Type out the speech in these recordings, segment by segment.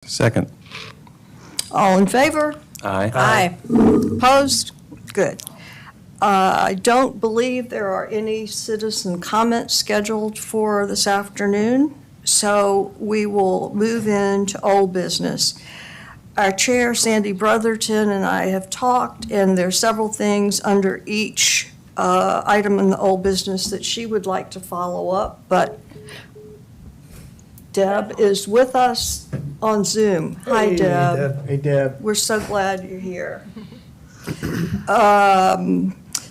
Second. All in favor? Aye. Aye. Opposed? Good. I don't believe there are any citizen comments scheduled for this afternoon, so we will move into old business. Our chair, Sandy Brotherton, and I have talked, and there are several things under each item in the old business that she would like to follow up, but Deb is with us on Zoom. Hi, Deb. Hey, Deb. We're so glad you're here.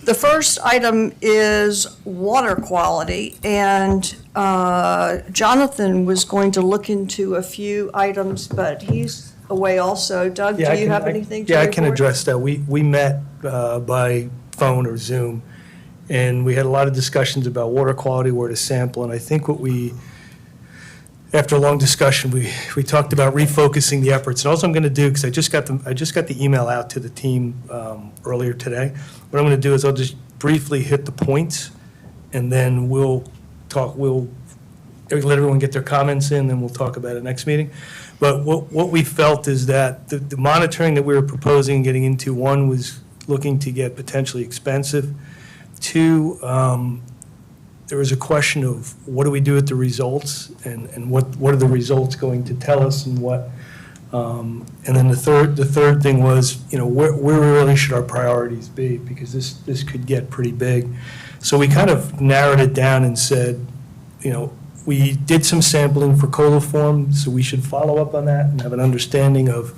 The first item is water quality, and Jonathan was going to look into a few items, but he's away also. Doug, do you have anything to report? Yeah, I can address that. We met by phone or Zoom, and we had a lot of discussions about water quality, where to sample, and I think after a long discussion, we talked about refocusing the efforts. And also I'm going to do, because I just got the email out to the team earlier today. What I'm going to do is I'll just briefly hit the points, and then we'll let everyone get their comments in, then we'll talk about it next meeting. But what we felt is that the monitoring that we were proposing getting into, one, was looking to get potentially expensive. Two, there was a question of what do we do with the results, and what are the results going to tell us, and what, and then the third thing was, where really should our priorities be, because this could get pretty big. So we kind of narrowed it down and said, we did some sampling for coliform, so we should follow up on that and have an understanding of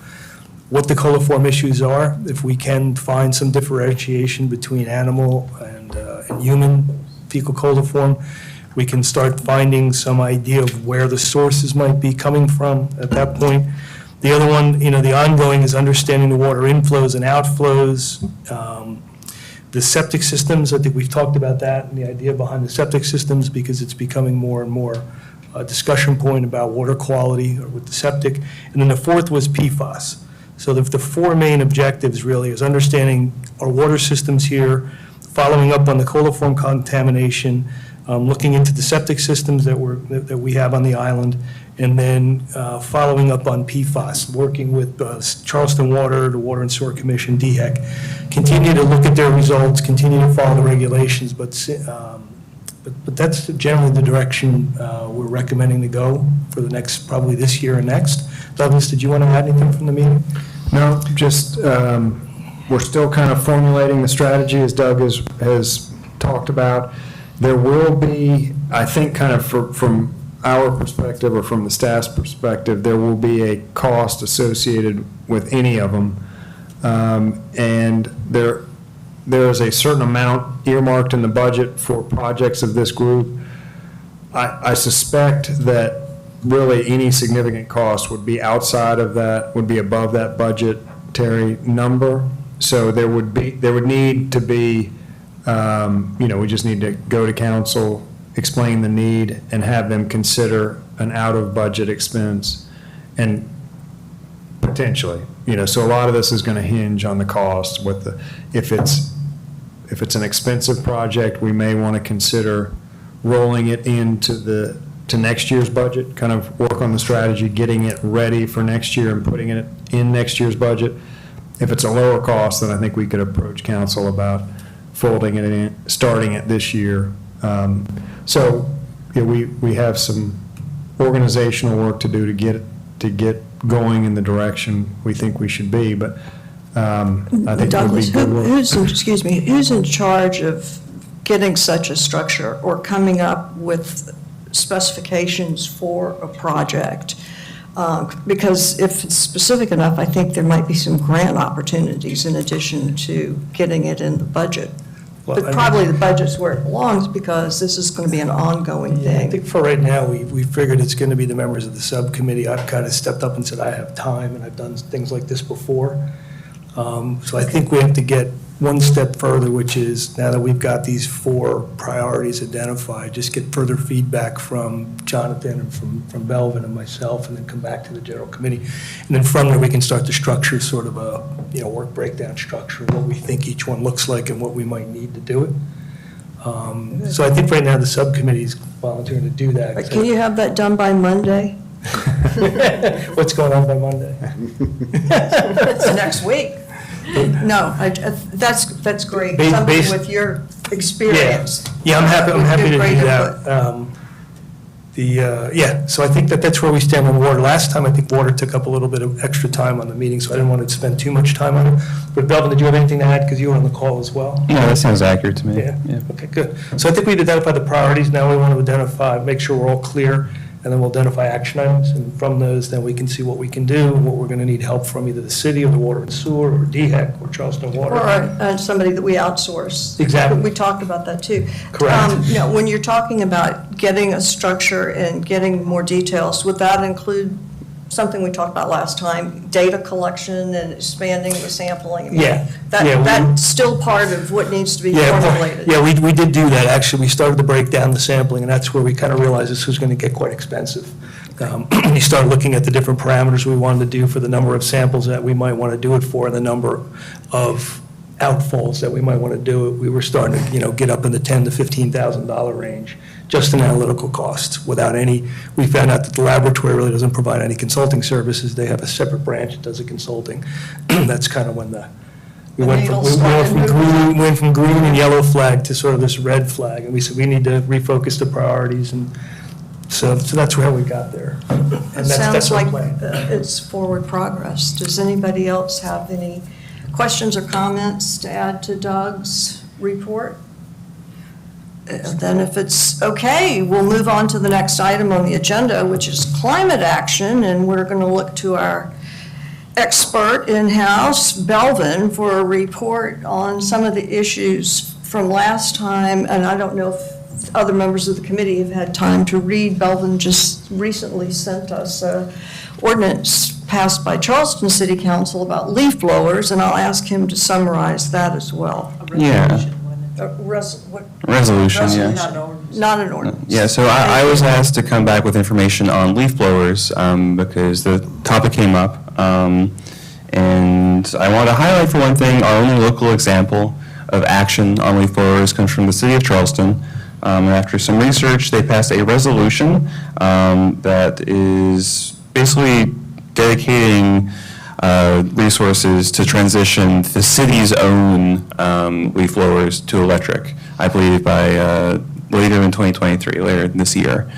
what the coliform issues are, if we can find some differentiation between animal and human fecal coliform. We can start finding some idea of where the sources might be coming from at that point. The other one, the ongoing, is understanding the water inflows and outflows. The septic systems, I think we've talked about that and the idea behind the septic systems, because it's becoming more and more a discussion point about water quality with the septic. And then the fourth was PFAS. So the four main objectives really is understanding our water systems here, following up on the coliform contamination, looking into the septic systems that we have on the island, and then following up on PFAS, working with Charleston Water, the Water and Sewer Commission, DHEC, continue to look at their results, continue to follow the regulations, but that's generally the direction we're recommending to go for the next, probably this year and next. Douglas, did you want to add anything from the meeting? No, just we're still kind of formulating the strategy, as Doug has talked about. There will be, I think, kind of from our perspective or from the staff's perspective, there will be a cost associated with any of them. And there is a certain amount earmarked in the budget for projects of this group. I suspect that really any significant cost would be outside of that, would be above that budgetary number. So there would need to be, we just need to go to council, explain the need, and have them consider an out-of-budget expense, and potentially, so a lot of this is going to hinge on the cost. If it's an expensive project, we may want to consider rolling it into next year's budget, kind of work on the strategy, getting it ready for next year and putting it in next year's budget. If it's a lower cost, then I think we could approach council about folding it in, starting it this year. We have some organizational work to do to get going in the direction we think we should be, but I think Douglas, it would be good work. who's in charge of getting such a structure or coming up with specifications for a project? Because if it's specific enough, I think there might be some grant opportunities in addition to getting it in the budget. But probably the budget's where it belongs, because this is going to be an ongoing thing. I think for right now, we figured it's going to be the members of the subcommittee. I've kind of stepped up and said I have time, and I've done things like this before. So I think we have to get one step further, which is, now that we've got these four priorities identified, just get further feedback from Jonathan and from Belvin and myself, and then come back to the general committee. And then from there, we can start to structure sort of a work breakdown structure, what we think each one looks like and what we might need to do it. So I think right now the subcommittee is volunteering to do that. Can you have that done by Monday? What's going on by Monday? It's next week. No, that's great. Something Based- with your experience. Yeah, I'm happy would to give do great that. input. So I think that's where we stand on water. Last time, I think water took up a little bit of extra time on the meeting, so I didn't want to spend too much time on it. But Belvin, did you have anything to add, because you were on the call as well? No, that sounds accurate to me. Yeah, okay, good. So I think we've identified the priorities, now we want to identify, make sure we're all clear, and then we'll identify action items, and from those, then we can see what we can do, what we're going to need help from either the city, or the water and sewer, or DHEC, or Charleston Water. Or somebody that we outsource. Exactly. We talked about that, too. Correct. When you're talking about getting a structure and getting more details, would that include something we talked about last time, data collection and expanding the sampling? I mean, Yeah. That, Yeah, we- that's still part of what needs to be formulated. Yeah, we did do that, actually. We started to break down the sampling, and that's where we kind of realized this was going to get quite expensive. We started looking at the different parameters we wanted to do for the number of samples that we might want to do it for, and the number of outfalls that we might want to do it. We were starting to, get up in the $10,000 to $15,000 range, just in analytical costs, without any, we found out that the laboratory really doesn't provide any consulting services. They have a separate branch that does the consulting. That's kind of when we went from, needles started went from green and yellow flag to sort of this red flag, and we said we need to refocus the priorities, and so that's where we got there. And It that's sounds our like plan. it's forward progress. Does anybody else have any questions or comments to add to Doug's report? Then if it's okay, we'll move on to the next item on the agenda, which is climate action, and we're going to look to our expert in-house, Belvin, for a report on some of the issues from last time, and I don't know if other members of the committee have had time to read. Belvin just recently sent us an ordinance passed by Charleston City Council about leaf blowers, and I'll ask him to summarize that as well. Yeah, resolution, yeah. Not an ordinance. Yeah, so I was asked to come back with information on leaf blowers because the topic came up. And I want to highlight, for one thing, our only local example of action on leaf blowers comes from the city of Charleston. And after some research, they passed a resolution that is basically dedicating resources to transition the city's own leaf blowers to electric, I believe by later in 2023, later this year.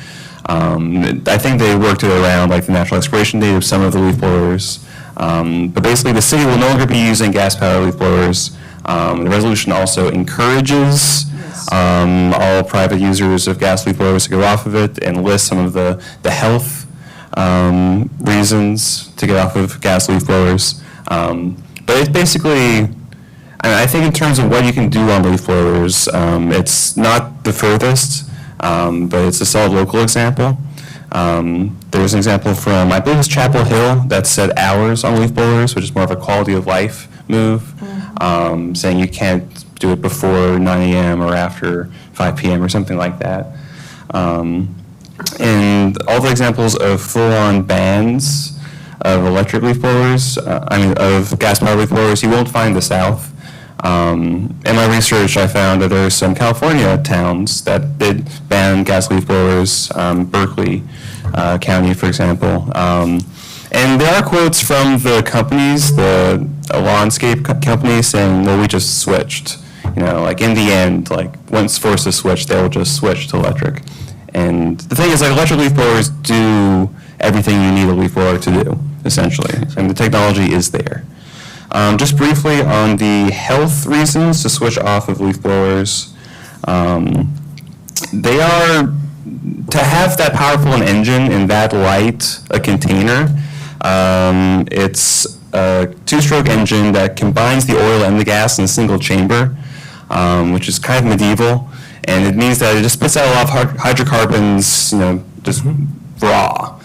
I think they worked it around like the natural expiration date of some of the leaf blowers. But basically, the city will no longer be using gas-powered leaf blowers. The resolution also encourages all private users of gas leaf blowers to go off of it, and lists some of the health reasons to get off of gas leaf blowers. But it's basically, I think in terms of what you can do on leaf blowers, it's not the furthest, but it's a solid local example. There's an example from, I believe it's Chapel Hill, that set hours on leaf blowers, which is more of a quality of life move, saying you can't do it before 9 a.m. or after 5 p.m. or something like that. And all the examples of full-on bans of electric leaf blowers, of gas-powered leaf blowers, you won't find the South. In my research, I found that there are some California towns that did ban gas leaf blowers, Berkeley County, for example. And there are quotes from the companies, the landscape companies, saying, well, we just switched. Like in the end, like once forced to switch, they'll just switch to electric. And the thing is, like, electric leaf blowers do everything you need a leaf blower to do, essentially. And the technology is there. Just briefly on the health reasons to switch off of leaf blowers, they are, to have that powerful an engine and that light a container, it's a two-stroke engine that combines the oil and the gas in a single chamber, which is kind of medieval, and it means that it just puts out a lot of hydrocarbons, just raw,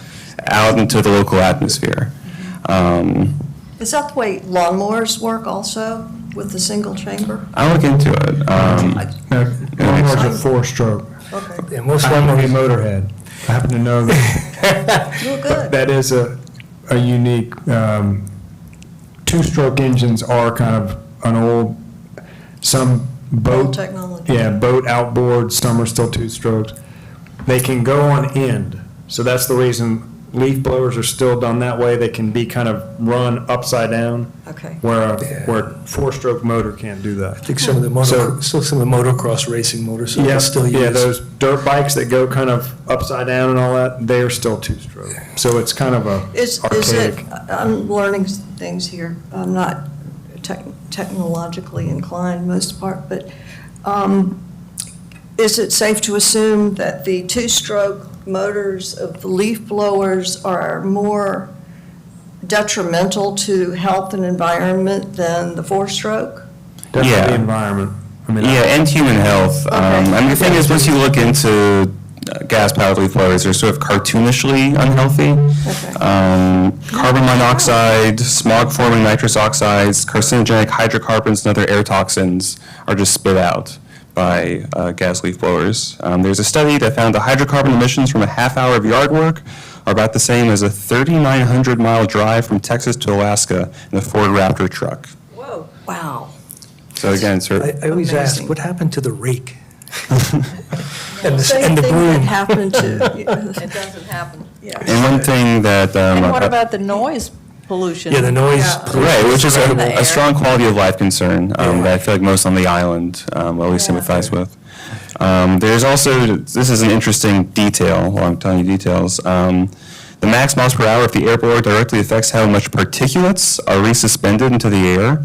out into the local atmosphere. Is that the way lawnmowers work also, with the single chamber? I'll look into it. Lawnmowers are four-stroke. Okay, Yeah, most I am a lawnmowers, motorhead. I happen to know that. well, good. That is a unique, two-stroke engines are kind of an old, some boat. Old technology. Yeah, boat outboard, some are still two strokes. They can go on end, so that's the reason leaf blowers are still done that way. They can be kind of run upside down, Okay. where a four-stroke motor can't do that. I think some of the still some of the motocross racing motorcycles Yeah, still use. yeah, those dirt bikes that go kind of upside down and all that, they are still two-stroke. So it's kind of a Is archaic. it, I'm learning things here. I'm not technologically inclined most part, but is it safe to assume that the two-stroke motors of the leaf blowers are more detrimental to health and environment than the four-stroke? Definitely Yeah. the environment. I mean, Yeah, and human health. I mean, the thing is, once you look into gas-powered leaf blowers, they're sort of cartoonishly unhealthy. Carbon monoxide, smog-forming nitrous oxides, carcinogenic hydrocarbons, and other air toxins are just spit out by gas leaf blowers. There's a study that found the hydrocarbon emissions from a half hour of yard work are about the same as a 3,900-mile drive from Texas to Alaska in a Ford Raptor truck. Whoa. Wow. So again, sort of, I always ask, Amazing. what happened to the rake? Same and the thing that broom. happened to, It doesn't happen. yeah. and one thing that And what about the noise pollution? Yeah, the noise. Yeah. pollution. right, which is In the a air. strong quality of life concern that I feel like most on the island will always sympathize with. There's also, this is an interesting detail, while I'm telling you details. The max miles per hour of the air blower directly affects how much particulates are resuspended into the air.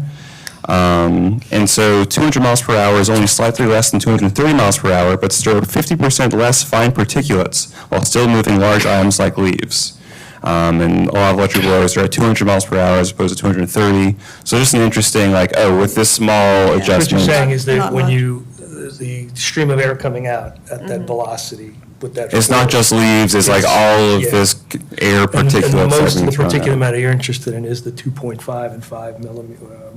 And so 200 miles per hour is only slightly less than 230 miles per hour, but still 50% less fine particulates while still moving large items like leaves. And a lot of electric blowers are at 200 miles per hour as opposed to 230. So just an interesting, like, oh, with this small What you're adjustment. saying is that Not when much. the stream of air coming out at that velocity with that. It's not force, just leaves, it's like all of Yeah. this air and particulates. the that most are of the being thrown particular out. matter you're interested in is the 2.5 and 5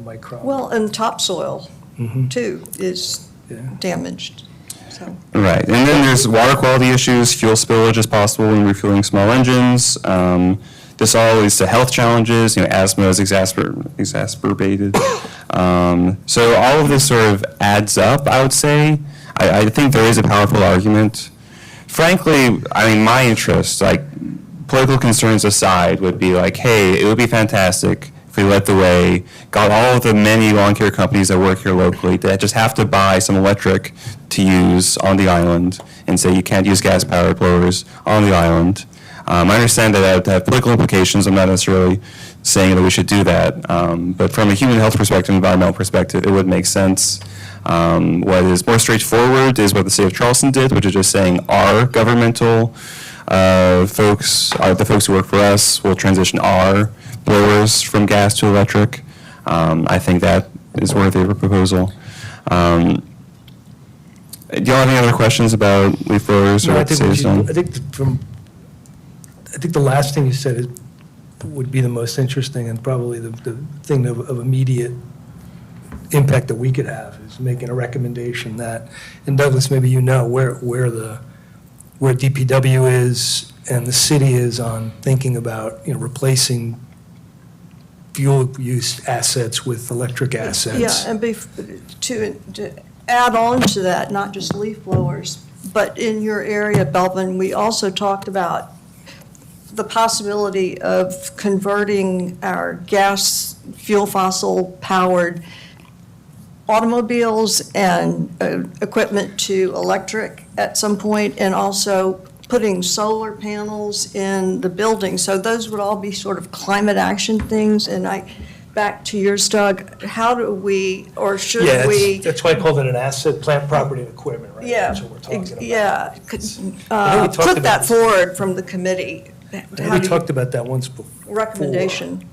micron. Well, and topsoil, too, is Yeah. damaged, so. Right, and then there's water quality issues, fuel spillage is possible when refueling small engines. This all leads to health challenges, asthma is exacerbated. So all of this sort of adds up, I would say. I think there is a powerful argument. Frankly, I mean, my interest, like political concerns aside, would be like, hey, it would be fantastic if we led the way, got all of the many lawn care companies that work here locally that just have to buy some electric to use on the island and say you can't use gas-powered blowers on the island. I understand that would have political implications. I'm not necessarily saying that we should do that. But from a human health perspective, environmental perspective, it would make sense. What is more straightforward is what the city of Charleston did, which is just saying our governmental folks, the folks who work for us, will transition our blowers from gas to electric. I think that is worthy of a proposal. Do y'all have any other questions about leaf blowers or No, I what the think, city's done? I think the last thing you said would be the most interesting and probably the thing of immediate impact that we could have is making a recommendation that, and Douglas, maybe you know where DPW is and the city is on thinking about, replacing fuel use assets with electric assets. Yeah, and to add on to that, not just leaf blowers, but in your area, Belvin, we also talked about the possibility of converting our gas, fuel fossil powered automobiles and equipment to electric at some point, and also putting solar panels in the building. So those would all be sort of climate action things. And back to yours, Doug, how do we, or should Yeah, we? that's why I called it an asset, plant, property, and equipment, right? Yeah, That's what we're talking about. yeah. I know we talked Put about that this. forward from the committee. I think How we do you- talked about that once before. Recommendation.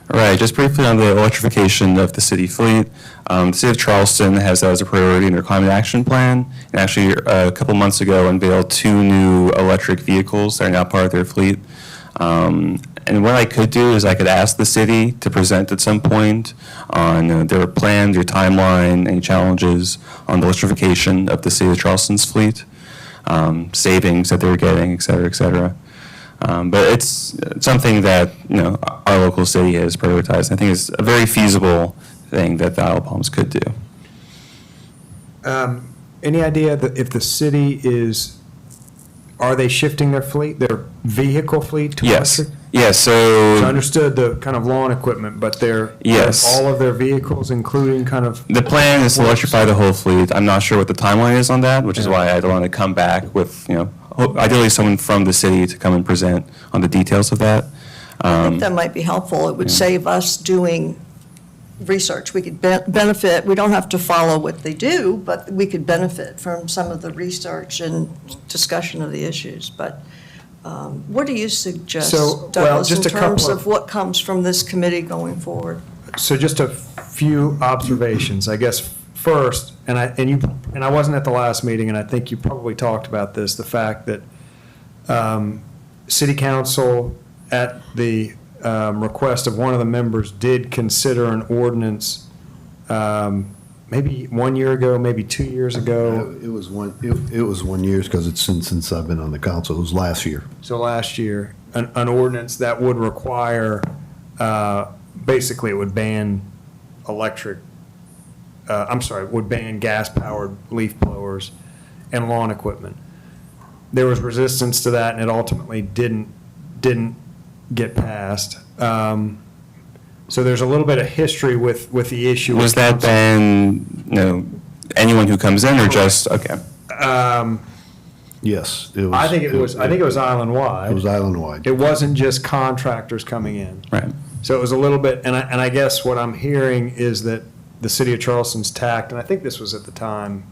Right, just briefly on the electrification of the city fleet. The city of Charleston has that as a priority in their climate action plan. And actually, a couple months ago, unveiled 2 new electric vehicles that are now part of their fleet. And what I could do is I could ask the city to present at some point on their plan, their timeline, any challenges on the electrification of the city of Charleston's fleet, savings that they're getting, et cetera, et cetera. But it's something that, our local city has prioritized. I think it's a very feasible thing that the Isle of Palms could do. Any idea that if the city is are they shifting their fleet, their vehicle fleet to Yes. electric? Yes, So I so understood the kind of lawn equipment, but Yes. all of their vehicles, including kind of, the plan is to electrify the whole fleet. I'm not sure what the timeline is on that, which is why I don't want to come back with, ideally someone from the city to come and present on the details of that. I think that might be helpful. It would save us doing research. We could benefit, we don't have to follow what they do, but we could benefit from some of the research and discussion of the issues. But what do you suggest, So, well, Douglas, in just a terms couple of of- what comes from this committee going forward? so just a few observations, I guess. First, and I wasn't at the last meeting, and I think you probably talked about this, the fact that city council, at the request of one of the members, did consider an ordinance maybe 1 year ago, maybe 2 years ago, It was 1 year, because it's since I've been on the council. It was last year. so last year, an ordinance that would require, basically it would ban would ban gas-powered leaf blowers and lawn equipment. There was resistance to that, and it ultimately didn't get passed. So there's a little bit of history with the issue. Was that ban, anyone who comes in or just, okay. Yes. It was. I think it was island-wide. It was island-wide. It wasn't just contractors coming in. Right. So it was a little bit, and I guess what I'm hearing is that the city of Charleston's tact, and I think this was at the time,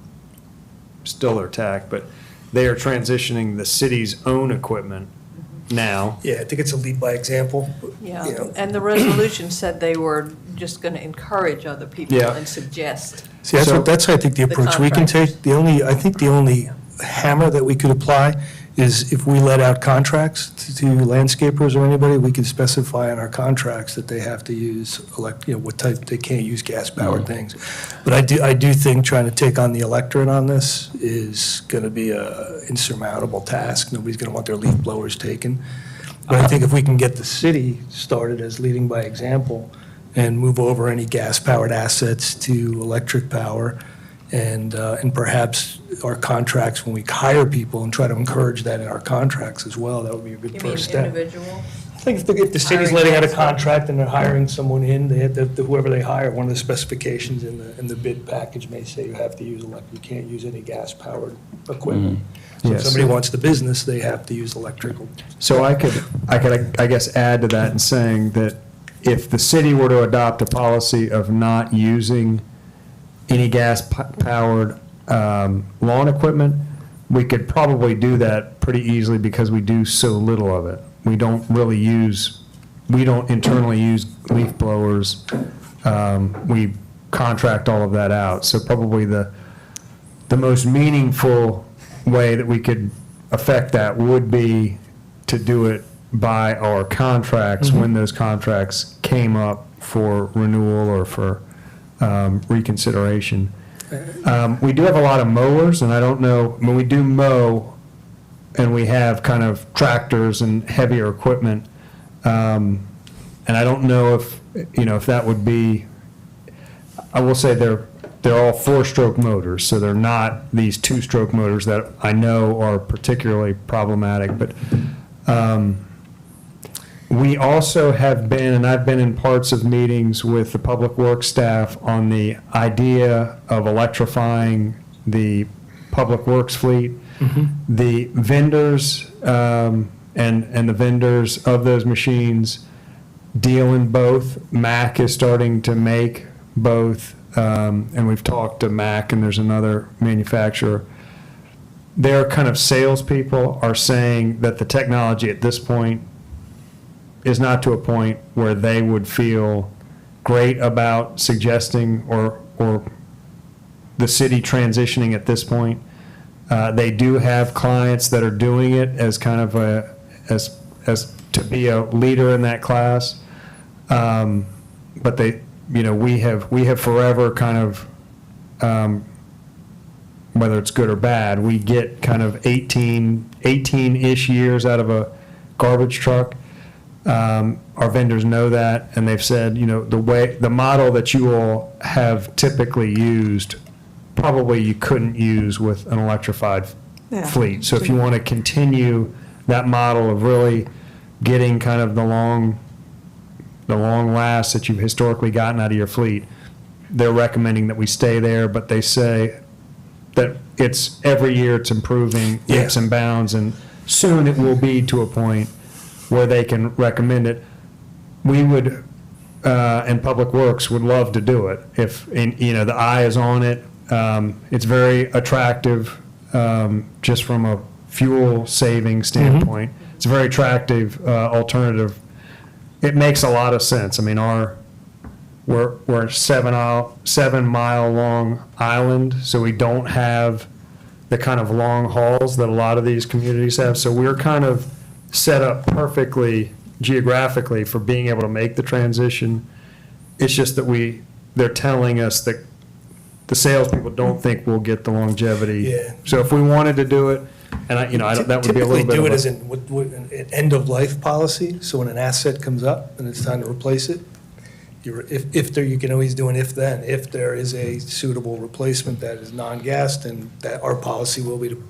still their tact, but they are transitioning the city's own equipment now. Yeah, I think it's a lead by example. Yeah, You know. and the resolution said they were just going to encourage other people Yeah. and suggest. See, that's I think the The approach we can take. I think the only hammer that we could apply is if we let out contracts to landscapers or anybody, we could specify in our contracts that they have to use what type, they can't use gas-powered things. But I do think trying to take on the electorate on this is going to be a insurmountable task. Nobody's going to want their leaf blowers taken. But I think if we can get the city started as leading by example and move over any gas-powered assets to electric power, and perhaps our contracts, when we hire people, and try to encourage that in our contracts as well, that would be a good You mean first step. individual? I think if the city's Hiring letting out a gas-powered. contract and they're hiring someone in, they have whoever they hire, one of the specifications in the bid package may say you have to use you can't use any gas-powered equipment. So if Yes. somebody wants the business, they have to use electrical. So I could, I guess, add to that in saying that if the city were to adopt a policy of not using any got lawn equipment, we could probably do that pretty easily because we do so little of it. We don't internally use leaf blowers. We contract all of that out. So probably the most meaningful way that we could affect that would be to do it by our contracts when those contracts came up for renewal or for reconsideration. We do have a lot of mowers, and I don't know, when we do mow, and we have kind of tractors and heavier equipment, and I don't know if that would be, I will say they're all four-stroke motors, so they're not these two-stroke motors that I know are particularly problematic, but we also have been, and I've been in parts of meetings with the public works staff on the idea of electrifying the public works fleet. The vendors and the vendors of those machines deal in both. Mac is starting to make both, and we've talked to Mac, and there's another manufacturer. Their kind of salespeople are saying that the technology at this point is not to a point where they would feel great about suggesting or the city transitioning at this point. They do have clients that are doing it as kind of as to be a leader in that class. But we have forever kind of, whether it's good or bad, we get kind of 18-ish years out of a garbage truck. Our vendors know that, and they've said, the model that you all have typically used, probably you couldn't use with an electrified Yeah. fleet. So if you want to continue that model of really getting kind of the long last that you've historically gotten out of your fleet, they're recommending that we stay there, but they say that it's every year it's improving leaps and bounds, and soon it will be to a point where they can recommend it. We would, and Public Works would love to do it if, the eye is on it. It's very attractive, just from a fuel saving standpoint. It's a very attractive alternative. It makes a lot of sense. I mean, we're a 7-mile long island, so we don't have the kind of long hauls that a lot of these communities have. So we're kind of set up perfectly geographically for being able to make the transition. It's just that they're telling us that the salespeople don't think we'll get the longevity. Yeah. So if we wanted to do it, and that would be a little bit Typically do of it as a, an end-of-life policy, so when an asset comes up and it's time to replace it, you can always do an if-then. If there is a suitable replacement that is non-gas, then that our policy will be to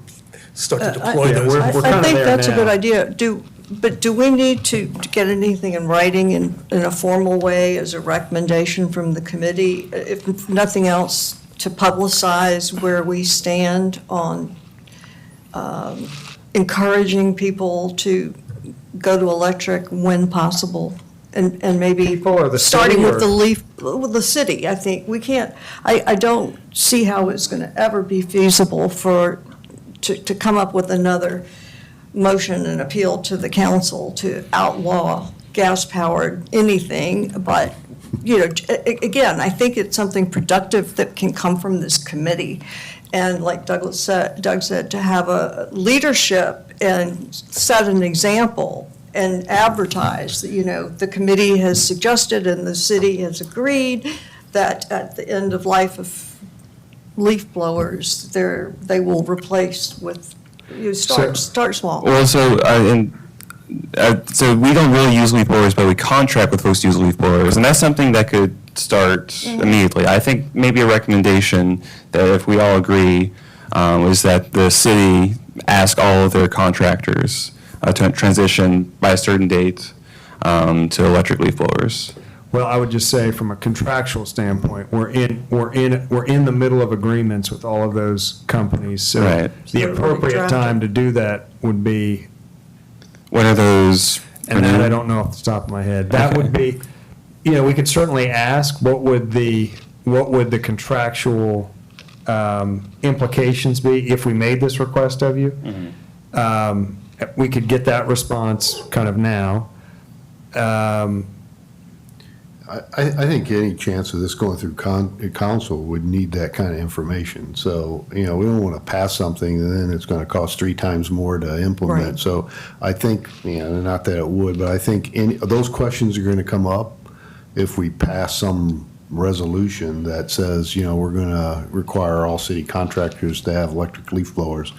start to deploy yeah, those. we're I kinda think there that's a good now. idea. But do we need to get anything in writing in a formal way as a recommendation from the committee? If nothing else, to publicize where we stand on encouraging people to go to electric when possible? And maybe People or the city starting with or- with the city, I think. We can't, I don't see how it's going to ever be feasible to come up with another motion and appeal to the council to outlaw gas-powered anything. But, again, I think it's something productive that can come from this committee. And like Doug said, to have a leadership and set an example and advertise that, the committee has suggested and the city has agreed that at the end of life of leaf blowers, they will replace with, start small. Well, so we don't really use leaf blowers, but we contract with folks to use leaf blowers, and that's something that could start immediately. I think maybe a recommendation that if we all agree is that the city ask all of their contractors to transition by a certain date to electric leaf blowers. Well, I would just say from a contractual standpoint, we're in the middle of agreements with all of those companies. So Right. So the they're already appropriate drafted. time to do that would be, What are those? and that I don't know off the top of my head. That would be, we could certainly ask, what would the contractual implications be if we made this request of you? We could get that response kind of now. I think any chance of this going through council would need that kind of information. So, we don't want to pass something and then it's going to cost 3 times more to implement. Right. So I think, not that it would, but I think those questions are going to come up if we pass some resolution that says, we're going to require all city contractors to have electric leaf blowers.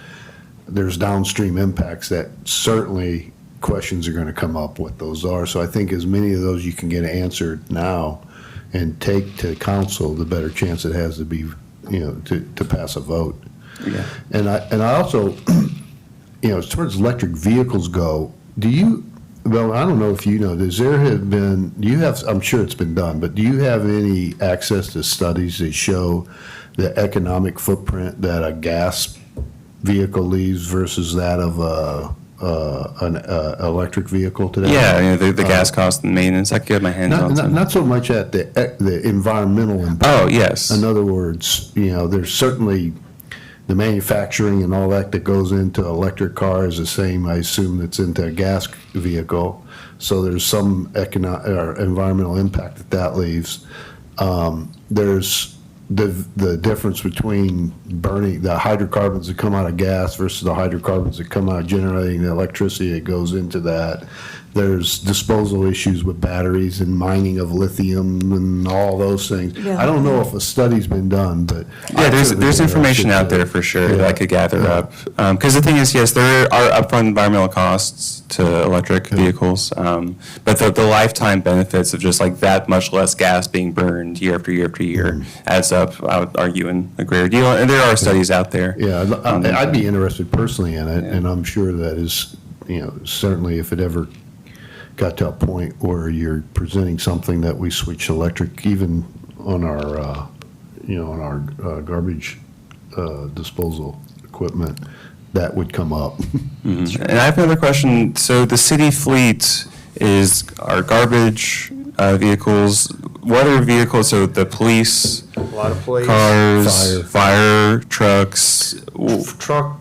There's downstream impacts that certainly questions are going to come up what those are. So I think as many of those you can get answered now and take to council, the better chance it has to be, to pass a vote. Yeah. And I also, as far as electric vehicles go, well, I don't know if you know, I'm sure it's been done, but do you have any access to studies that show the economic footprint that a gas vehicle leaves versus that of an electric vehicle today? Yeah, the gas cost and maintenance. I could get my hands on some. Not so much at the environmental impact. Oh, yes. In other words, there's certainly the manufacturing and all that goes into electric car is the same, I assume, that's into a gas vehicle. So there's some environmental impact that leaves. There's the difference between burning the hydrocarbons that come out of gas versus the hydrocarbons that come out of generating the electricity that goes into that. there's disposal issues with batteries and mining of lithium and all those things. Yeah. I don't know if a study's been done, but. Yeah, there's information out there for sure that I could gather up. Because the thing is, yes, there are upfront environmental costs to electric vehicles, but the lifetime benefits of just like that much less gas being burned year after year after year adds up, I would argue, in a greater deal. And there are studies out there. Yeah, I'd be interested personally in it, and I'm sure that is, certainly if it ever got to a point where you're presenting something that we switch electric, even on our, garbage disposal equipment, that would come up. And I have another question. So the city fleet is our garbage vehicles. What are vehicles? So the police, A lot of police. cars, fire trucks.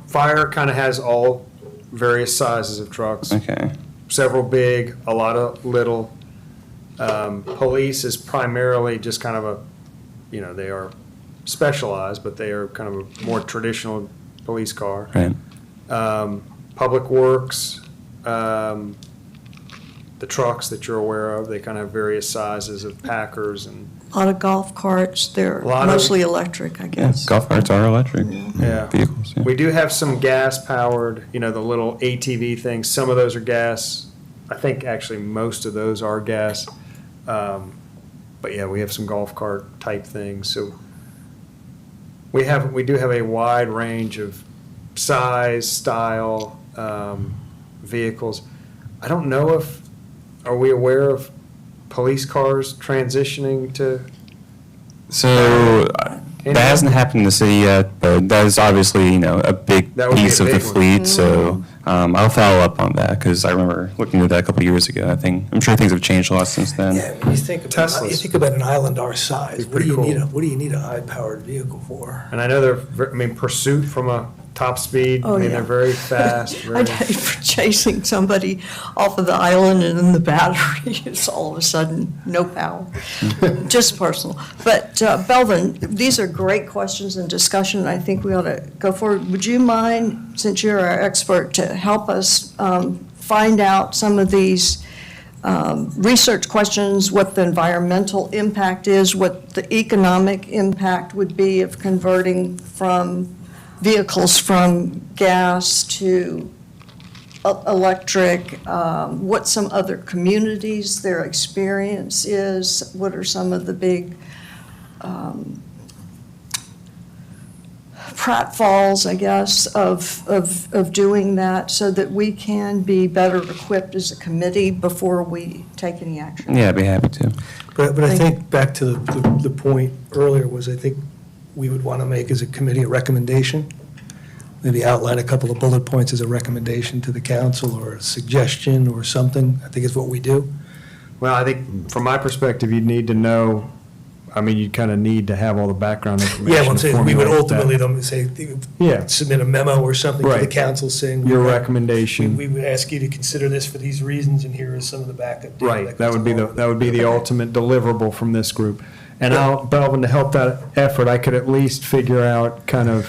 Fire kind of has all various sizes of trucks. Okay. Several big, a lot of little. Police is primarily just kind of they are specialized, but they are kind of a more traditional police car. Right. Public Works, the trucks that you're aware of, they kind of have various sizes of Packers and, A lot of golf carts, they're A lot of- mostly electric, I Yeah, guess. golf carts are electric yeah. vehicles. Yeah. We do have some gas-powered, the little ATV things. Some of those are gas. I think actually most of those are gas. But yeah, we have some golf cart type things. So we do have a wide range of size, style, vehicles. I don't know are we aware of police cars transitioning to? So that hasn't happened in the city yet, but that is obviously, a big That would be piece a of the big one. fleet. So I'll follow up on that because I remember looking at that a couple of years ago. I'm sure things have changed a lot since then. Yeah, when you think about, Teslas. an island our size, It's what do you pretty need cool. what do you need a high-powered vehicle for? And I know Pursuit from a top speed. Oh, yeah. They're very fast. I'd hate for chasing somebody off of the island and then the battery is all of a sudden no power. Just personal. But Belvin, these are great questions and discussion, and I think we ought to go forward. Would you mind, since you're our expert, to help us find out some of these research questions, what the environmental impact is, what the economic impact would be of converting from vehicles from gas to electric, what some other communities, their experience is, what are some of the big pratfalls, I guess, of doing that, so that we can be better equipped as a committee before we take any action. Yeah, I'd be happy to. But I Thank think, back to the point earlier, was I think we would want to make as a committee a recommendation, maybe outline a couple of bullet points as a recommendation to the council, or a suggestion or something, I think is what we do. Well, I think from my perspective, you'd need to know, you'd kind of need to have all the background information. Yeah, I'm saying, we would to formulate ultimately say, Yeah. submit a memo or something to the Right. council saying. Your we- recommendation. We would ask you to consider this for these reasons, and here is some of the backup data. Right, that would be goes along with it. that would be the ultimate deliverable from this group. And Belvin, to help that effort, I could at least figure out kind of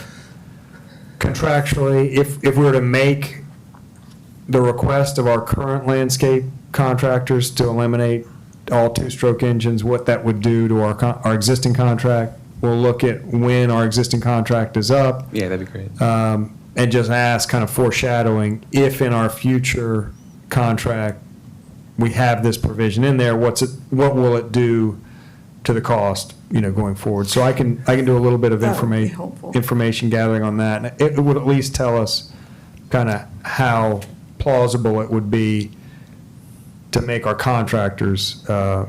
contractually, if we were to make the request of our current landscape contractors to eliminate all two-stroke engines, what that would do to our existing contract. We'll look at when our existing contract is up. Yeah, that'd be great. And just ask, kind of foreshadowing, if in our future contract, we have this provision in there, what will it do to the cost, going forward? So I can do a little bit of That would be helpful. information gathering on that. And it would at least tell us kind of how plausible it would be to make our contractors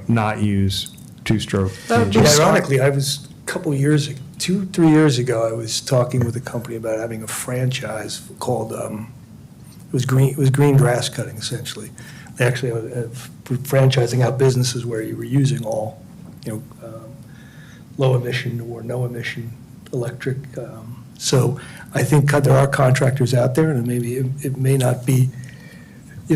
not use two-stroke That would be engines. Ironically, I was, a couple of years, 2-3 years ago, I was talking with a company about having a franchise called, it was green grass cutting, essentially. They actually were franchising out businesses where you were using all, low emission or no emission electric. So I think there are contractors out there, and maybe it may not be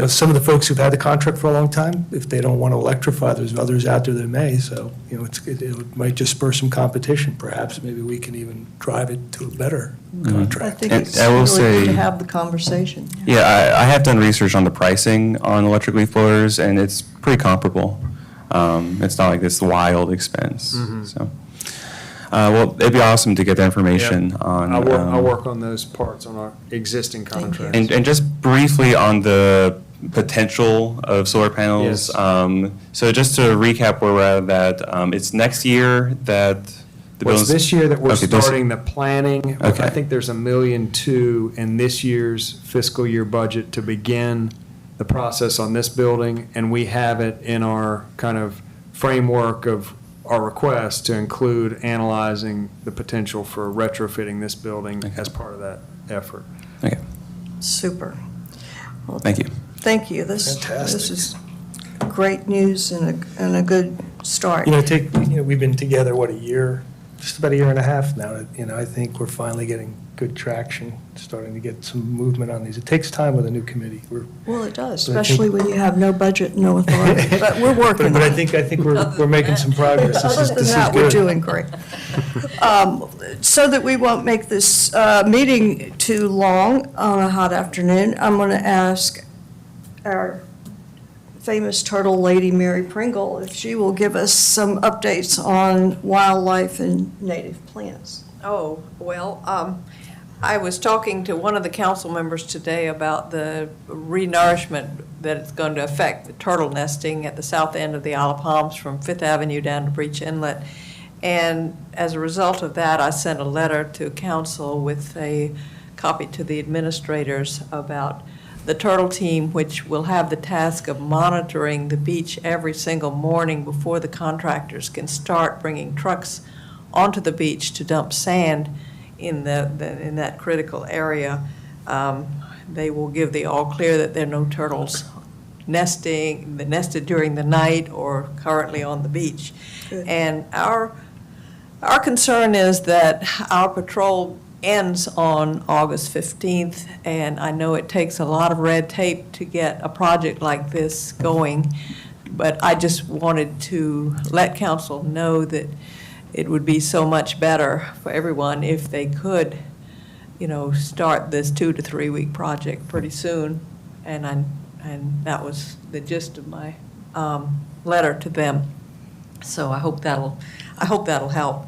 some of the folks who've had the contract for a long time, if they don't want to electrify, there's others out there that may, so, it might just spur some competition, perhaps. Maybe we can even drive it to a better I contract. think And it's I will really good to say- have the conversation. Yeah, I have done research on the pricing on electric leaf blowers, and it's pretty comparable. It's not like this wild expense, so. Well, it'd be awesome to get the information on. I'll work on those parts on our existing contracts. And just briefly on the potential of solar panels. Yes. So just to recap where we're at, that it's next year that the Well, bill's. it's this year that we're Okay, this- starting the planning. Okay. I think there's $1.2 million in this year's fiscal year budget to begin the process on this building, and we have it in our kind of framework of our request to include analyzing the potential for retrofitting this building as part of that effort. Okay, Super. Well, thank you. Thank you. This Fantastic. is great news and a good start. We've been together, a year, just about a year and a half now. I think we're finally getting good traction, starting to get some movement on these. It takes time with a new committee. Well, it does, But I think- especially when you have no budget, no authority. But we're working on But I it. think we're making some progress. Other than This is that, we're good. doing great. So that we won't make this meeting too long on a hot afternoon, I'm going to ask our famous turtle lady, Mary Pringle, if she will give us some updates on wildlife and native plants. Oh, well, I was talking to one of the council members today about the renourishment that it's going to affect the turtle nesting at the south end of the Isle of Palms from Fifth Avenue down to Breach Inlet. And as a result of that, I sent a letter to council with a copy to the administrators about the turtle team, which will have the task of monitoring the beach every single morning before the contractors can start bringing trucks onto the beach to dump sand in in that critical area. They will give the all clear that there are no turtles nested during the night or currently on the beach. Good. And our concern is that our patrol ends on August 15th, and I know it takes a lot of red tape to get a project like this going, but I just wanted to let council know that it would be so much better for everyone if they could, start this 2 to 3 week project pretty soon. And that was the gist of my letter to them. So I hope that'll help.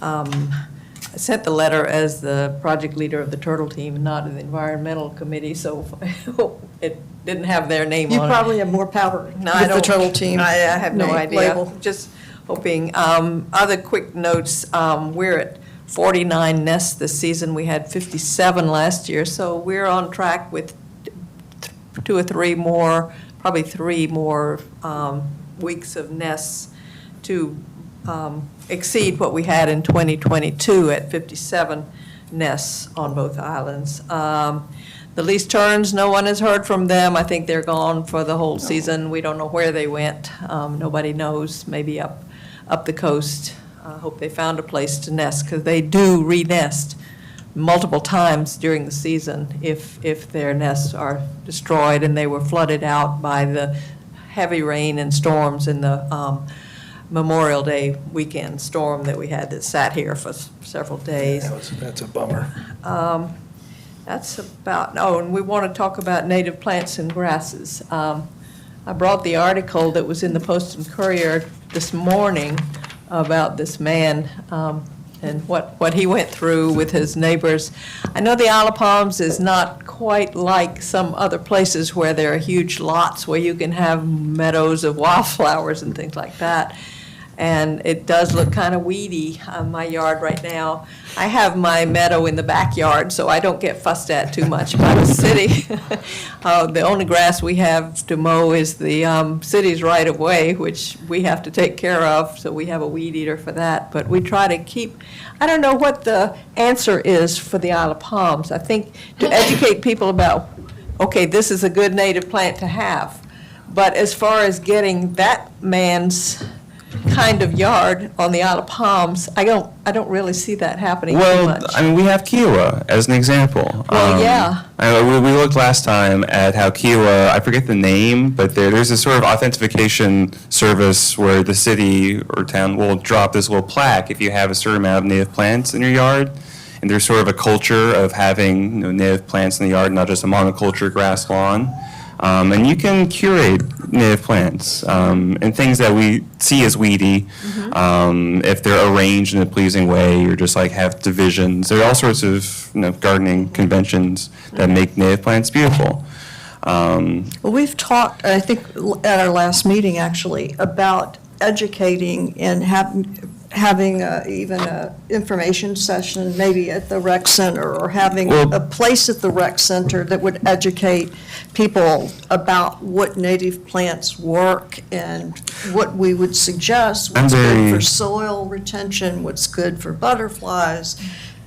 I sent the letter as the project leader of the turtle team, not of the environmental committee, so I hope it didn't have their name You on it. probably have more power No, I with the don't- turtle team. I have no name, idea. label. Just hoping. Other quick notes, we're at 49 nests this season. We had 57 last year, so we're on track with 2 or 3 more, probably 3 more weeks of nests to exceed what we had in 2022 at 57 nests on both islands. The lease terns, no one has heard from them. I think they're gone for the whole season. We don't know where they went. Nobody knows, maybe up the coast. I hope they found a place to nest, because they do re-nest multiple times during the season if their nests are destroyed and they were flooded out by the heavy rain and storms in the Memorial Day weekend storm that we had that sat here for several days. That's a bummer. That's about, and we want to talk about native plants and grasses. I brought the article that was in the Post and Courier this morning about this man and what he went through with his neighbors. I know the Isle of Palms is not quite like some other places where there are huge lots where you can have meadows of wildflowers and things like that. And it does look kind of weedy on my yard right now. I have my meadow in the backyard, so I don't get fussed at too much by the city. The only grass we have to mow is the city's right-of-way, which we have to take care of, so we have a weed eater for that. But we try to keep, I don't know what the answer is for the Isle of Palms. I think to educate people about, okay, this is a good native plant to have. But as far as getting that man's kind of yard on the Isle of Palms, I don't really see that happening too Well, much. I mean, we have Kiowa as an example. Well, yeah. We looked last time at how Kiowa, I forget the name, but there's this sort of authentication service where the city or town will drop this little plaque if you have a certain amount of native plants in your yard. And there's sort of a culture of having native plants in the yard, not just a monoculture grass lawn. And you can curate native plants and things that we see as weedy, if they're arranged in a pleasing way or just like have divisions. There are all sorts of gardening conventions that make native plants beautiful. Well, we've talked, I think, at our last meeting, actually, about educating and having even a information session, maybe at the rec center, or having Well- a place at the rec center that would educate people about what native plants work and what we would suggest, what's good for soil retention, what's good for butterflies,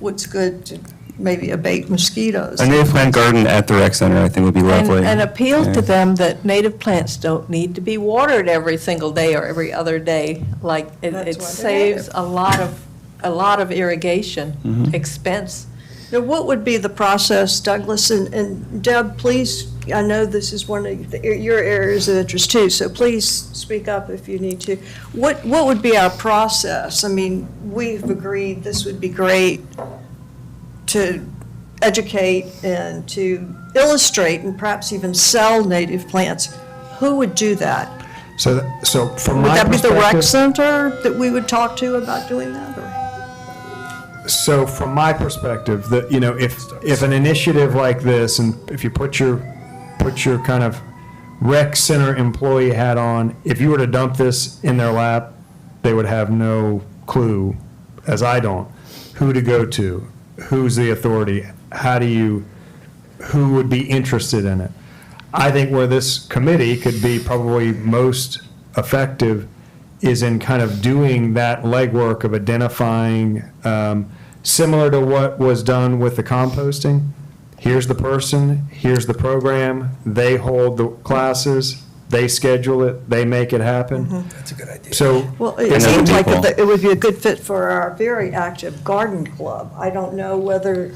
what's good to maybe abate mosquitoes. A native plant garden at the rec center, I think, would be lovely. And appeal Yeah. to them that native plants don't need to be watered every single day or every other day. Like, That's it why they're saves native. a lot of irrigation Mm-hmm. expense. Now, what would be the process, Douglas, and Deb, please, I know this is one of your areas of interest too, so please speak up if you need to. What would be our process? I mean, we've agreed this would be great to educate and to illustrate and perhaps even sell native plants. Who would do that? So from Would my that be the rec perspective, center that we would talk to about doing that, or? so from my perspective, if an initiative like this, and if you put your kind of rec center employee hat on, if you were to dump this in their lap, they would have no clue, as I don't, who to go to, who's the authority, who would be interested in it. I think where this committee could be probably most effective is in kind of doing that legwork of identifying, similar to what was done with the composting. Here's the person, here's the program, they hold the classes, they schedule it, they make it happen. That's a good idea. So, Well, And it other seems like people. it would be a good fit for our very active garden club. I don't know whether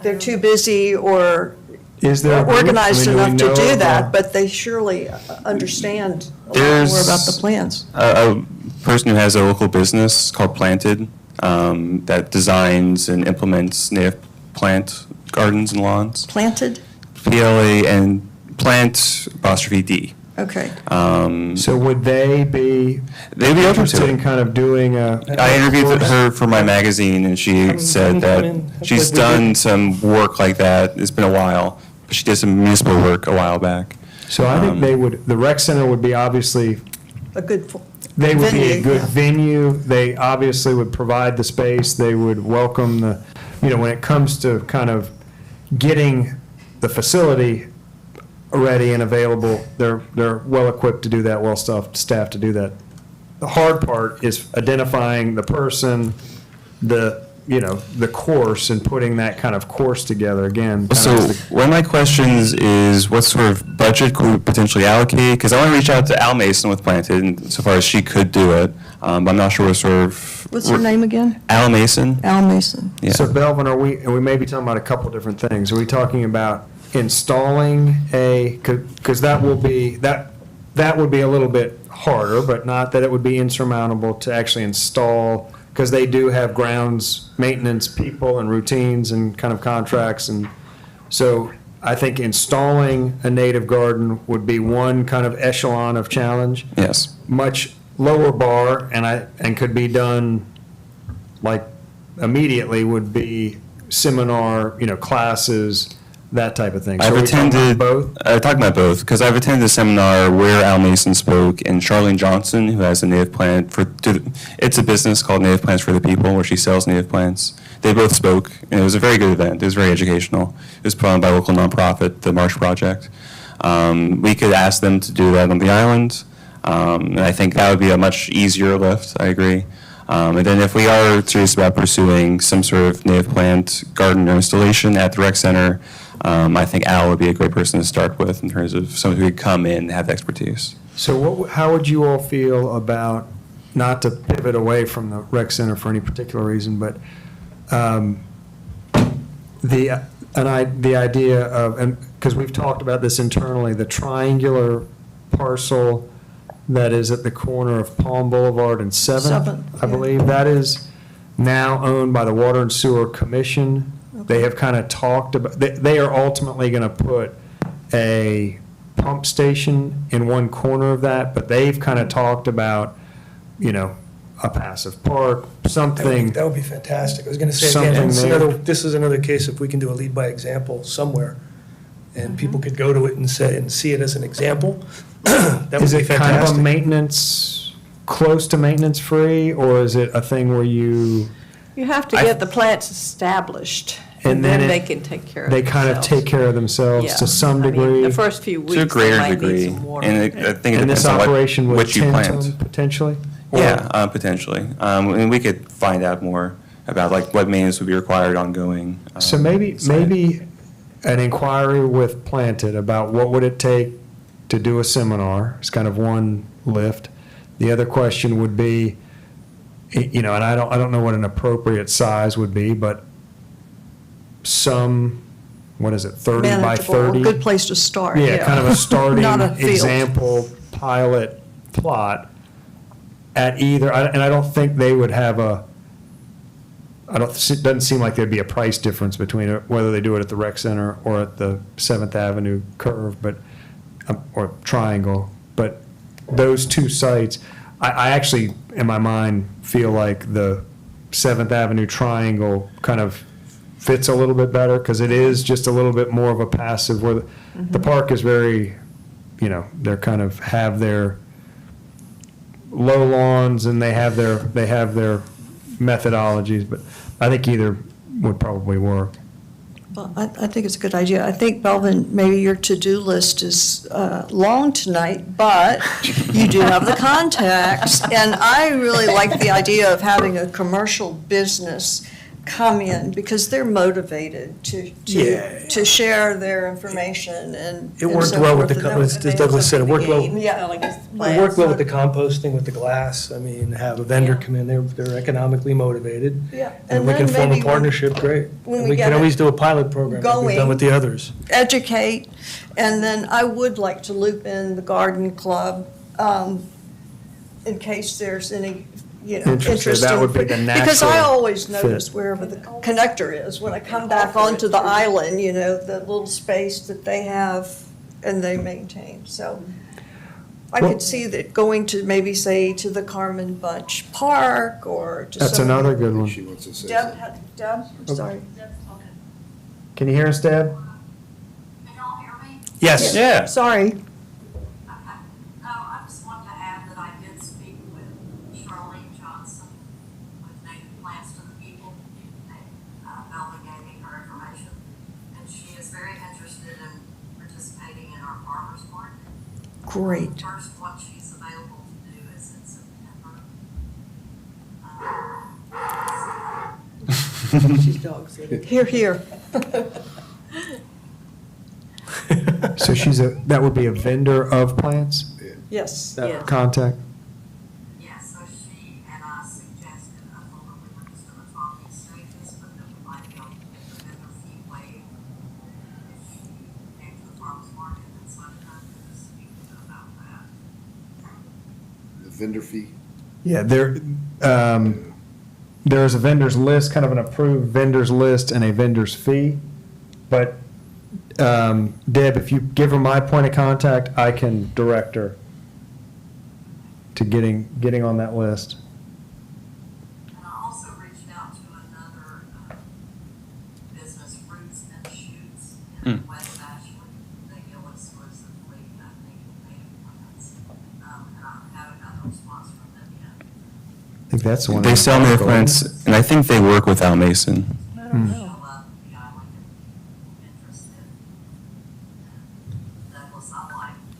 they're too busy or is there a group? organized I mean, do we enough to know do of that, a- but they surely understand a lot There's- more about the plans. A person who has a local business called Planted that designs and implements native plant gardens and lawns. Planted? PLA and plant apostrophe D. Okay. So would they be They'd be open interested to in it. kind of doing a? I interviewed her for my magazine, and she said that she's done some work like that. It's been a while. But she did some municipal work a while back. So I think the rec center would be obviously, A good they would be a venue, good yeah. venue. They obviously would provide the space. They would welcome when it comes to kind of getting the facility ready and available, they're well-equipped to do that, well-staffed to do that. The hard part is identifying the person, the course, and putting that kind of course together again. kind So of as the- one of my questions is what sort of budget could we potentially allocate? Because I want to reach out to Al Mason with Planted, and so far as she could do it, but I'm not sure what sort of. What's her name again? Al Mason. Al Mason. Yeah. So Belvin, and we may be talking about a couple different things. Are we talking about installing because that would be a little bit harder, but not that it would be insurmountable to actually install, because they do have grounds maintenance people and routines and kind of contracts. And so I think installing a native garden would be one kind of echelon of challenge. Yes. Much lower bar, and could be done like immediately, would be seminar, classes, that type of thing. So I've are we talking about attended both. Talking about both, because I've attended a seminar where Al Mason spoke, and Charlene Johnson, who has a native plant it's a business called Native Plants for the People, where she sells native plants. They both spoke, and it was a very good event. It was very educational. It was put on by a local nonprofit, the Marsh Project. We could ask them to do that on the island, and I think that would be a much easier lift. I agree. And then if we are serious about pursuing some sort of native plant garden or installation at the rec center, I think Al would be a great person to start with in terms of someone who could come in and have expertise. So how would you all feel about not to pivot away from the rec center for any particular reason, but the idea of, and because we've talked about this internally, the triangular parcel that is at the corner of Palm Boulevard and Seventh, I yeah. believe, that is now owned by the Water and Sewer Commission. They have kind of talked about, they are ultimately going to put a pump station in one corner of that, but they've kind of talked about, you know, a passive park, something. That would be fantastic. I was going to say, again, Something there. this is another case if we can do a lead by example somewhere, and people could go to it and say, and see it as an example, that would Is be it kind of a fantastic. maintenance, close to maintenance free, or is it a thing where you, You have to get the plants established, And and then then they it- can take care of they themselves. kind of take care of themselves Yeah. to some I mean, degree? The first few weeks, To a they greater might need degree. some water. And I think it And this depends on operation would what you tend to plant. them potentially? Or- Yeah, potentially. And we could find out more about like what maintenance would be required ongoing. So maybe an inquiry with Planted about what would it take to do a seminar, it's kind of one lift. The other question would be, you know, and I don't know what an appropriate size would be, but some, what is it, 30 by Manageable, a 30? good place to start, Yeah, kind of a starting Not a field. example pilot plot at either, and I don't think they would have it doesn't seem like there'd be a price difference between it, whether they do it at the rec center or at the Seventh Avenue curve, but, or triangle. But those two sites, I actually, in my mind, feel like the Seventh Avenue triangle kind of fits a little bit better, because it is just a little bit more of a passive, where the park is very, you know, they're kind of have their low lawns and they have their methodologies, but I think either would probably work. Well, I think it's a good idea. I think, Belvin, maybe your to-do list is long tonight, but you do have the contacts. And I really like the idea of having a commercial business come in, because they're motivated Yeah. to share their information and. It and worked so well with forth. the, And as Douglas said, it worked well. Yeah. It worked well with the composting, with the glass. I mean, have a vendor come in, they're economically motivated. Yeah. And And we can then form maybe a when- partnership, great. when And we we get can it always do a pilot program like we've done going- with the others. Educate, and then I would like to loop in the garden club, in case there's any, you know, Interesting. interest. That in- would be the Because I natural always fit. notice wherever the connector is, when I come back onto the island, you know, the little space that they have and they maintain, so. I Well- could see that going to maybe, say, to the Carmen Bunch Park or to. That's some- another good one. She wants to say Deb, something. Deb, I'm sorry. Can you hear us, Deb? Can y'all hear me? Yes. Yeah. Sorry. Okay. No, I just wanted to add that I did speak with Charlene Johnson with Native Plants to the People. Melvin gave me her information, and she is very interested in participating in our farmers market. Great. The first one she's available to do is in September. She's dog sitting. Here, here. So that would be a vendor of plants, Yes. that Yes. contact? Yes, so she and I suggested, I told her we were just gonna talk these stages, but that we might be able to get the vendor fee waived if she came to the farmer's market, and so I'm trying to speak to her about that. The vendor fee? Yeah, there is a vendor's list, kind of an approved vendor's list and a vendor's fee. But Deb, if you give her my point of contact, I can direct her to getting on that list. And I also reached out to another business, Roots and Shoots, in West Ashley. They deal exclusively, I think, in native plants. And I haven't gotten a response from them yet. I think that's the one. They sell native plants, and I think they work with Al Mason. Show up the island and interested. Douglas, I like the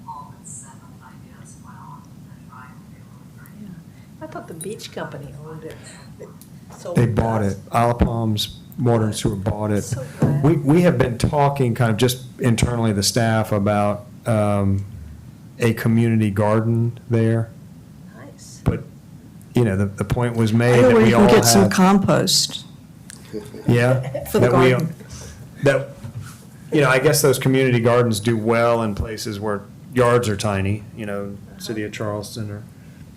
Almond Seventh idea as well, and trying to be really great. I thought the beach company owned it. Sold They to bought us. it. Isle of Palms Water and Sewer bought it. So glad. We have been talking kind of just internally, the staff, about a community garden there. Nice. the point was I made know that where you we can all get some have. compost. Yeah. For the that we- garden. That, I guess those community gardens do well in places where yards are tiny, city of Charleston or,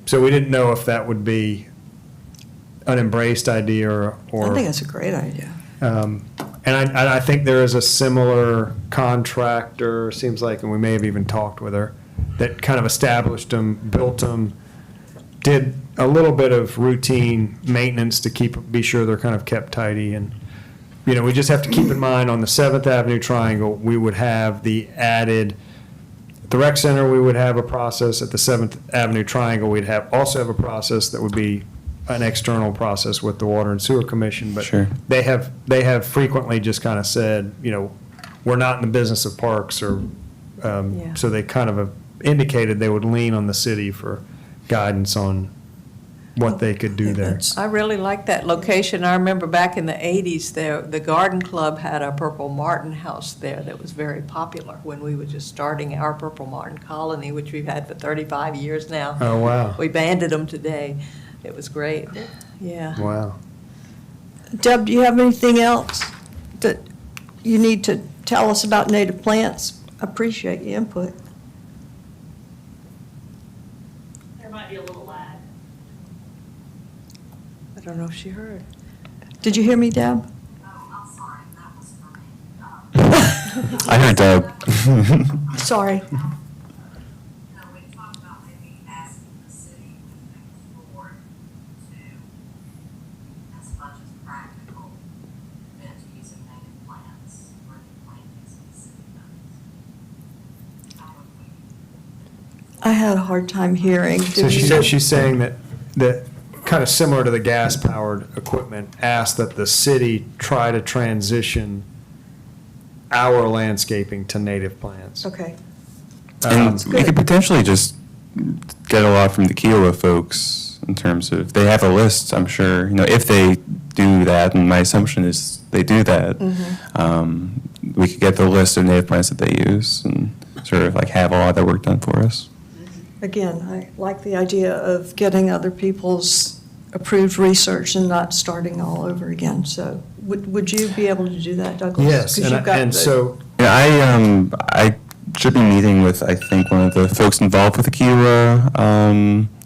so we didn't know if that would be an embraced idea or. I think that's a great idea. And I think there is a similar contractor, seems like, and we may have even talked with her, that kind of established them, built them, did a little bit of routine maintenance to be sure they're kind of kept tidy. And, we just have to keep in mind on the 7th Avenue Triangle, we would have the added, at the rec center, we would have a process. At the 7th Avenue Triangle, we'd also have a process that would be an external process with the Water and Sewer Commission. But Sure. they have frequently just kind of said, we're not in the business of parks, or, Yeah. so they kind of have indicated they would lean on the city for guidance on what they could do there. That's- I really like that location. I remember back in the 80s, the garden club had a Purple Martin house there that was very popular when we were just starting our Purple Martin colony, which we've had for 35 years now. Oh, wow. We banded them today. It was great. Yeah. Wow. Deb, do you have anything else that you need to tell us about native plants? Appreciate your input. There might be a little lag. I don't know if she heard. Did you hear me, Deb? Oh, I'm sorry, that was for me. I heard Doug. Sorry. You know, we talked about maybe asking the city next board to, as much as practical, commit to using native plants or the plantings in the city limits. How would we? I had a hard time hearing. So she's saying that kind of similar to the gas-powered equipment, asked that the city try to transition our landscaping to native plants. Okay. And we could potentially just get a lot from the Kiowa folks in terms of, they have a list, I'm sure, if they do that, and my assumption is they do that, we could get the list of native plants that they use and sort of like have a lot of that work done for us. Again, I like the idea of getting other people's approved research and not starting all over again. So would you be able to do that, Douglas? Yes, 'Cause you've got and the- so, Yeah, I should be meeting with, I think, one of the folks involved with the Kiowa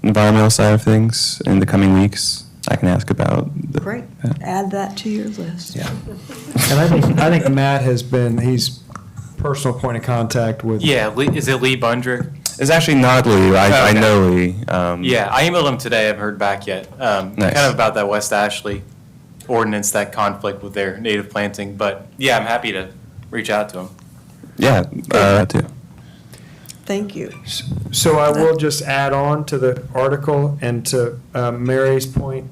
environmental side of things in the coming weeks. I can ask about. Great. Add that to your list. yeah. And I think Matt he's personal point of contact with. Yeah, is it Lee Bundrick? It's actually not Lee. I Okay. know Lee. Yeah, I emailed him today. I haven't heard back yet. Nice. Kind of about that West Ashley ordinance, that conflict with their native planting. But yeah, I'm happy to reach out to him. Yeah, that too. Thank you. So I will just add on to the article and to Mary's point.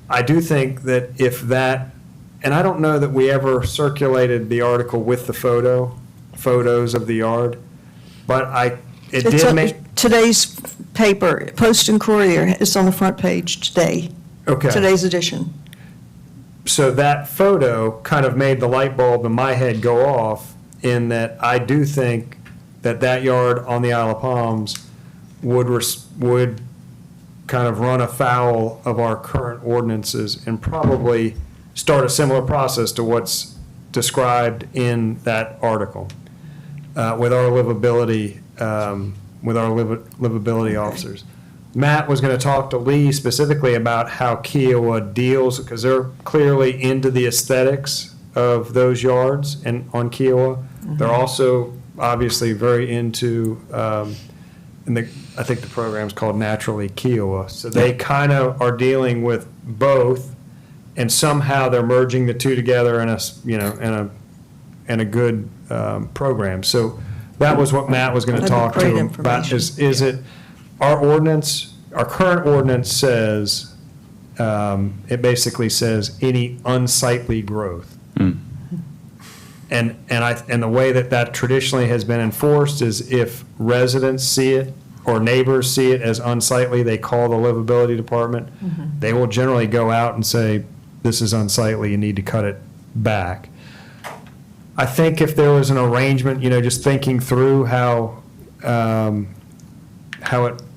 I do think that if that, and I don't know that we ever circulated the article with the photos of the yard, but it It's did on make, today's paper, Post and Courier, it's on the front page today, okay. today's edition. So that photo kind of made the light bulb in my head go off, in that I do think that yard on the Isle of Palms would kind of run afoul of our current ordinances and probably start a similar process to what's described in that article with our livability officers. Matt was going to talk to Lee specifically about how Kiowa deals, because they're clearly into the aesthetics of those yards and on Kiowa. They're also obviously very into, I think the program's called Naturally Kiowa. So they kind of are dealing with both, and somehow they're merging the two together in a good program. So that was what Matt was going to That'd be talk to great him about. information. Is it, our ordinance, our current ordinance says, it basically says any unsightly growth. And the way that traditionally has been enforced is if residents see it or neighbors see it as unsightly, they call the livability department. They will generally go out and say, this is unsightly, you need to cut it back. I think if there was an arrangement, just thinking through how it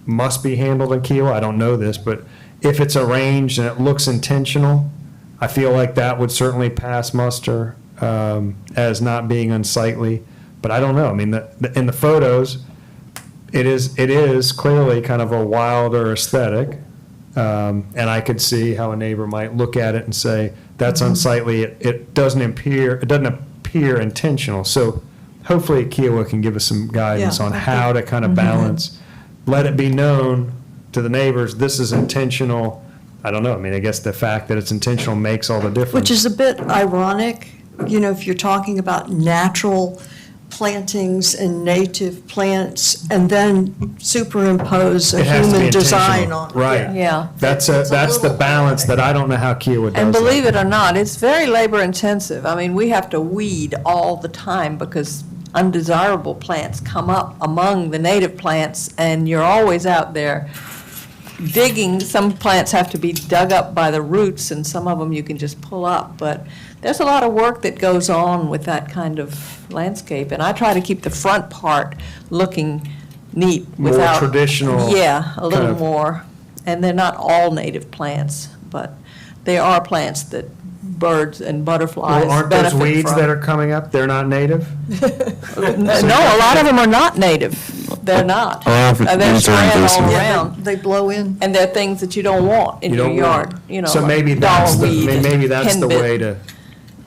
must be handled in Kiowa, I don't know this, but if it's arranged and it looks intentional, I feel like that would certainly pass muster as not being unsightly. But I don't know. I mean, in the photos, it is clearly kind of a wilder aesthetic. And I could see how a neighbor might look at it and say, that's unsightly. It doesn't appear intentional. So hopefully Kiowa can give us some guidance Yeah, on I how to kind of balance, let it be known to the neighbors, this is intentional. I don't know. I mean, I guess the fact that it's intentional makes all the difference. Which is a bit ironic, if you're talking about natural plantings and native plants, and then superimpose a It has to be human design intentional. on it. Right. Yeah. That's It's a the little balance that I don't know how Kiowa does. And believe that. it or not, it's very labor intensive. I mean, we have to weed all the time because undesirable plants come up among the native plants, and you're always out there digging. Some plants have to be dug up by the roots, and some of them you can just pull up. But there's a lot of work that goes on with that kind of landscape, and I try to keep the front part looking neat More without. traditional Yeah, a kind little of- more. And they're not all native plants, but they are plants that birds and butterflies Well, aren't those benefit weeds from. that are coming up, they're not native? No, a lot of them are not native. They're not. A lot of They're weeds are spread all invasive. around. They blow in. And they're things that you don't want in You your don't yard, want- So maybe like that's dollarweed and maybe that's the henbit. way to,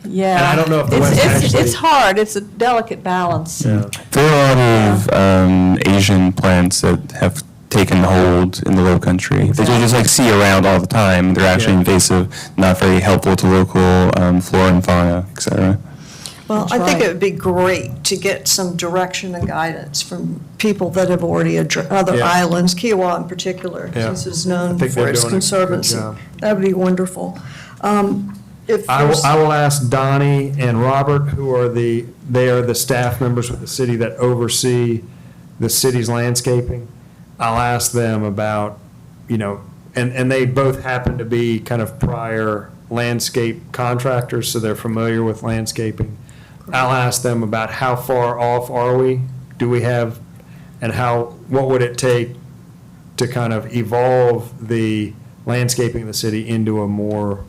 Yeah. and I don't know if the It's- West it's- actually- It's hard. It's a delicate balance. yeah. There are a lot of Asian plants that have taken hold in the Low Country that you just like see around all the time. They're actually Yeah. invasive, not very helpful to local flora and fauna, et cetera. Well, That's I think right. it would be great to get some direction and guidance from people that have already addressed other Yeah. islands, Kiowa in particular, Yeah. since it's I known think for they're its doing a good conservancy. job. That would be wonderful. If I will, there's- I will ask Donnie and Robert, who are they are the staff members with the city that oversee the city's landscaping. I'll ask them about, and they both happen to be kind of prior landscape contractors, so they're familiar with landscaping. I'll ask them about how far off are we? Do we have, and what would it take to kind of evolve the landscaping of the city into a more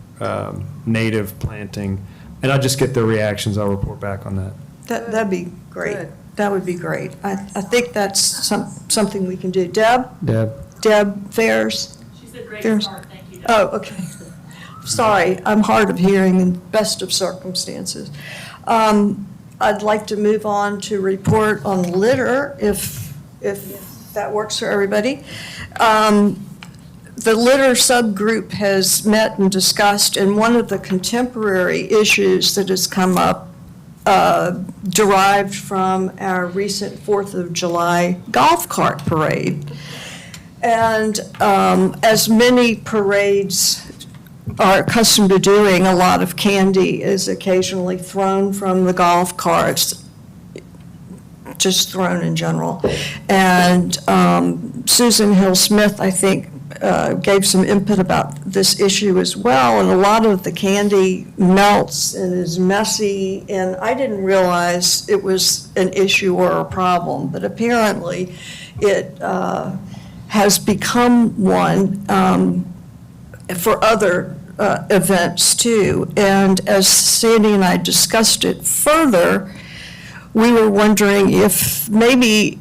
native planting? And I'll just get their reactions. I'll report back on that. That'd be great. Good. That would be great. I think that's something we can do. Deb Deb? Fairs? She said great There's- start, thank you. Oh, okay. Sorry, I'm hard of hearing in best of circumstances. I'd like to move on to report on litter, if that works for everybody. The litter subgroup has met and discussed, and one of the contemporary issues that has come up derived from our recent 4th of July golf cart parade. And as many parades are accustomed to doing, a lot of candy is occasionally thrown from the golf carts, just thrown in general. And Susan Hill Smith, I think, gave some input about this issue as well, and a lot of the candy melts and is messy, and I didn't realize it was an issue or a problem, but apparently it has become one for other events too. And as Sandy and I discussed it further, we were wondering if maybe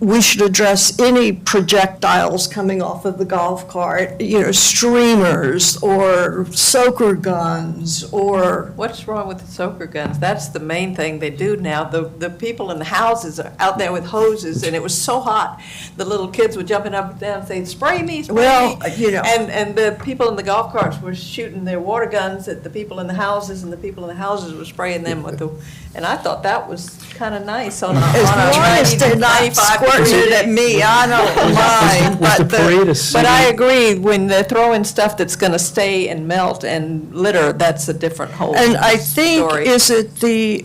we should address any projectiles coming off of the golf cart, streamers or soaker guns or, What's wrong with the soaker guns? That's the main thing they do now. The people in the houses are out there with hoses, and it was so hot, the little kids were jumping up and down saying, spray me, spray Well, me. And the people in the golf carts were shooting their water guns at the people in the houses, and the people in the houses were spraying them with the, and I thought that was kind of nice on a as long as they're not 95 squirting degree it at day. me, I don't mind. Was the But parade a city? But I agree, when they're throwing stuff that's going to stay and melt and litter, that's a different whole And I think, story. is it the,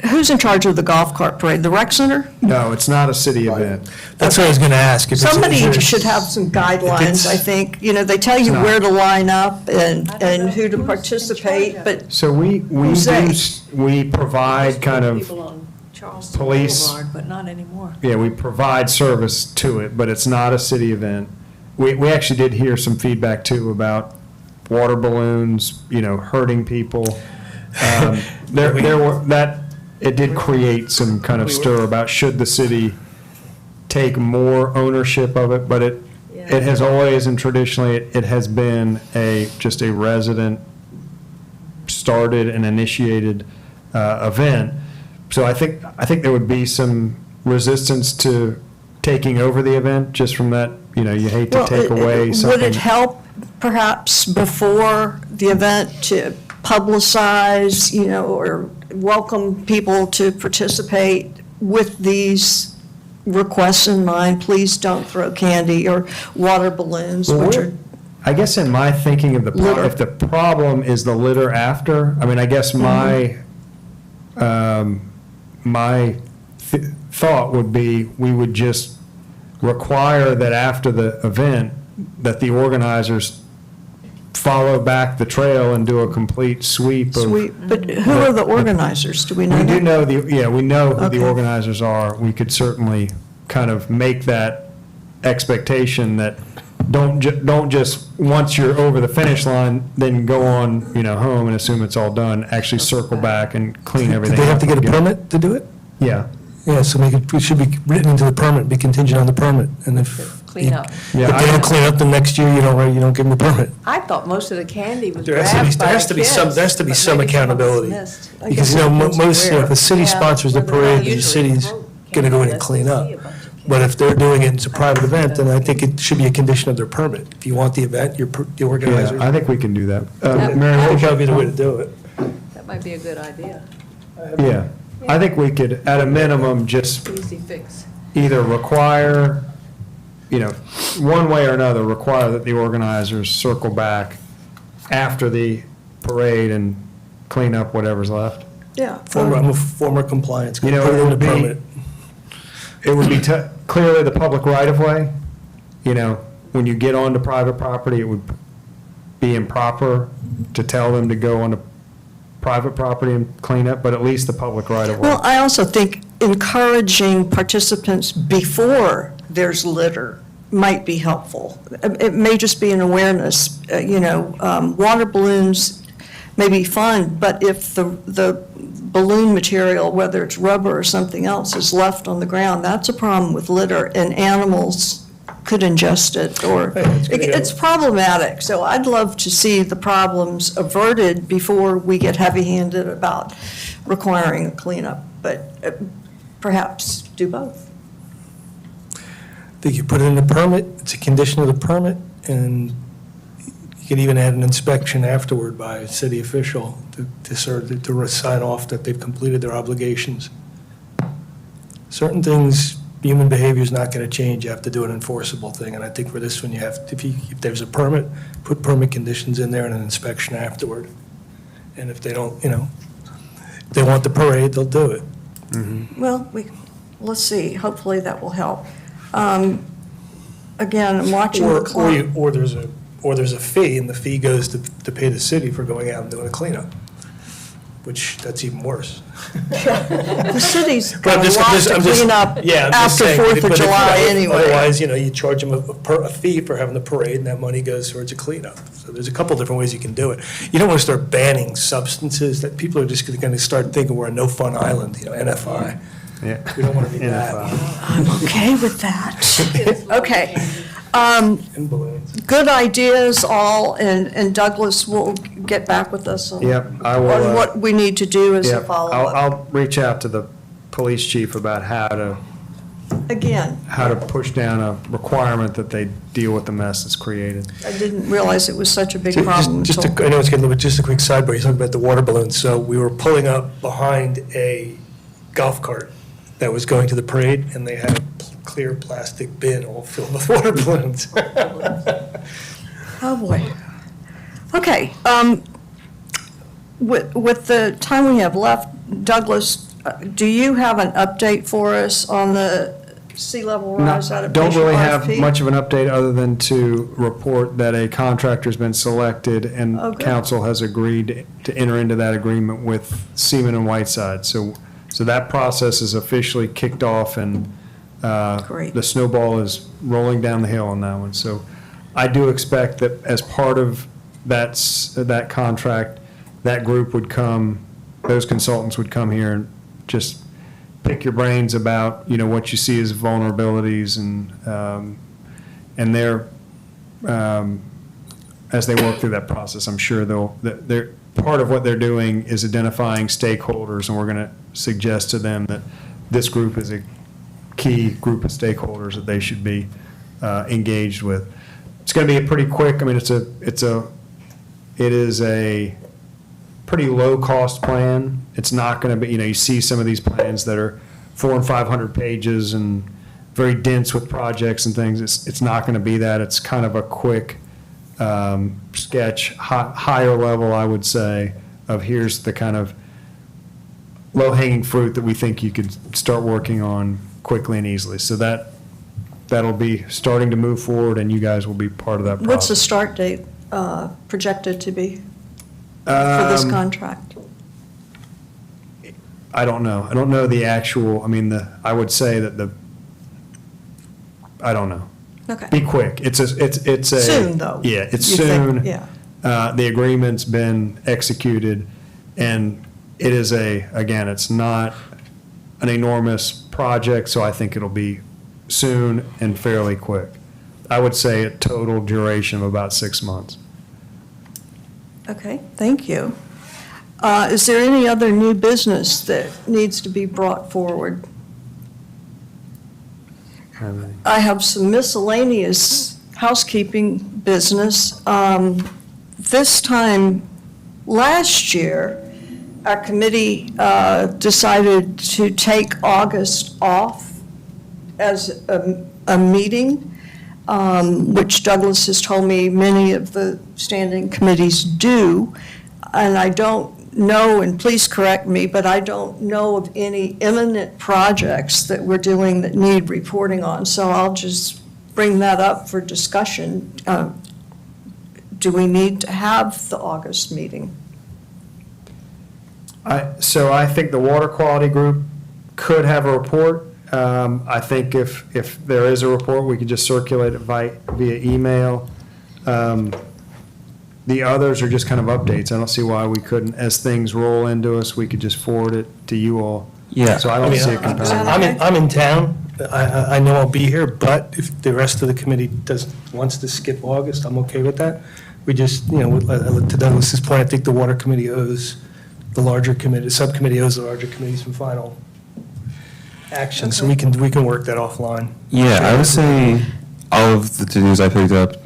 who's in charge of the golf cart parade? The rec center? No, it's not a city event. That's what I was going to ask. If it's- Somebody is it- should have some guidelines, it's- I think. They tell you not. where to line up and I don't know who to who's in participate, charge of but So we Who's they? we provide kind of, People on Charleston police- Boulevard, but not anymore. yeah, we provide service to it, but it's not a city event. we actually did hear some feedback too about water balloons, hurting people. There were, it did create some kind of stir about should the city take more ownership of it, but it has always and traditionally, it has been just a resident started and initiated event. So I think there would be some resistance to taking over the event just from that, you hate to take away something. Would it help perhaps before the event to publicize, or welcome people to participate with these requests in mind? Please don't throw candy or water balloons, which are. I guess in my thinking of Litter. if the problem is the litter after, I mean, I guess my thought would be we would just require that after the event, that the organizers follow back the trail and do a complete sweep of. But who are the organizers? Do we know We do that? know we know who Okay. the organizers are. We could certainly kind of make that expectation that don't just, once you're over the finish line, then go on, home and assume it's all done. Actually circle back and clean Do everything they have up to get a again. permit to do it? Yeah. Yeah, so it should be written into the permit, be contingent on the permit, and if. Clean up. If they don't clean up the next year, you don't give them a permit. I thought most of the candy was There has to be- grabbed by there has the to be some- kids, there has to be but some maybe some of it's accountability. missed. I Because, guess it depends most, if the city Yeah, sponsors the where they're not parade, the usually city's throw gonna go in candy and clean unless up. they see a bunch of kids. But if they're doing it, it's a private event, then I think it should be a condition of their permit. If you want the event, the Yeah, organizers. I think we can do that. Yeah. Mary, I what think was that would be the way your- to do it. That might be a good idea. Yeah, I think we could, at a minimum, just Easy fix. either require, one way or another, require that the organizers circle back after the parade and clean up whatever's left. Yeah. I'm a former compliance, You put know, it it in the would be- permit. It would be clearly the public right-of-way. When you get onto private property, it would be improper to tell them to go onto private property and clean up, but at least the public right-of-way. Well, I also think encouraging participants before there's litter might be helpful. It may just be an awareness, water balloons may be fun, but if the balloon material, whether it's rubber or something else, is left on the ground, that's a problem with litter, and animals could ingest it, or it's problematic. So I'd love to see the problems averted before we get heavy-handed about requiring a cleanup, but perhaps do both. I think you put it in the permit, it's a condition of the permit, and you can even add an inspection afterward by a city official to sign off that they've completed their obligations. Certain things, human behavior is not going to change. You have to do an enforceable thing, and I think for this one, you have, if there's a permit, put permit conditions in there and an inspection afterward. And if they don't, if they want the parade, they'll do it. Well, let's see, hopefully that will help. Again, I'm watching the clock. Or there's a fee, and the fee goes to pay the city for going out and doing a cleanup, which, that's even worse. The city's But got I'm a just- lot I'm just- to I'm just- clean up yeah, I'm just after saying, 4th but of if, July anyway. Otherwise, you charge them a fee for having the parade, and that money goes towards a cleanup. So there's a couple different ways you can do it. You don't want to start banning substances that people are just going to start thinking we're a no-fun island, NFI. Yeah. We don't want to be that. I'm okay with that. Okay. And balloons. Good ideas all, and Douglas will get back with us on Yep, I will, on what we need to do as a Yeah, follow-up. I'll reach out to the police chief about how to Again, push down a requirement that they deal with the mess that's created. I didn't realize it was such a big So problem just until. I know it's getting a little bit, just a quick sidebar, you talked about the water balloons. So we were pulling up behind a golf cart that was going to the parade, and they had a clear plastic bin all filled with water balloons. Oh, boy. Okay, with the time we have left, Douglas, do you have an update for us on the sea level rise Not- adaptation Don't really have RFP? much of an update other than to report that a contractor's been selected Oh, and good. council has agreed to enter into that agreement with Seaman and Whiteside. So that process is officially kicked off and Great. the snowball is rolling down the hill on that one. So I do expect that as part of that contract, that group would come, those consultants would come here and just pick your brains about, what you see as vulnerabilities and their, as they work through that process, I'm sure they're, part of what they're doing is identifying stakeholders, and we're going to suggest to them that this group is a key group of stakeholders that they should be engaged with. It's going to be a pretty quick, it is a pretty low-cost plan. It's not going to be, you see some of these plans that are 400 and 500 pages and very dense with projects and things. It's not going to be that. It's kind of a quick sketch, higher level, I would say, of here's the kind of low-hanging fruit that we think you could start working on quickly and easily. So that'll be starting to move forward, and you guys will be part of that process. What's the start date projected to be for this contract? I don't know. I don't know the actual, I would say that I don't know. Okay. Be quick. It's a. Soon, though. Yeah, it's You think- soon. yeah. The agreement's been executed, and it is again, it's not an enormous project, so I think it'll be soon and fairly quick. I would say a total duration of about 6 months. Okay, thank you. Is there any other new business that needs to be brought forward? I have some miscellaneous housekeeping business. This time last year, our committee decided to take August off as a meeting, which Douglas has told me many of the standing committees do. And I don't know, and please correct me, but I don't know of any imminent projects that we're doing that need reporting on. So I'll just bring that up for discussion. Do we need to have the August meeting? So I think the water quality group could have a report. I think if there is a report, we could just circulate it via email. The others are just kind of updates. I don't see why we couldn't, as things roll into us, we could just forward it to you all. Yeah. So I don't see a comparison. I'm in town. I know I'll be here, but if the rest of the committee wants to skip August, I'm okay with that. We just, to Douglas's point, I think the water committee owes the larger committee, the subcommittee owes the larger committee some final action, so we can work that offline. Yeah, I would say all of the to-dos I picked up,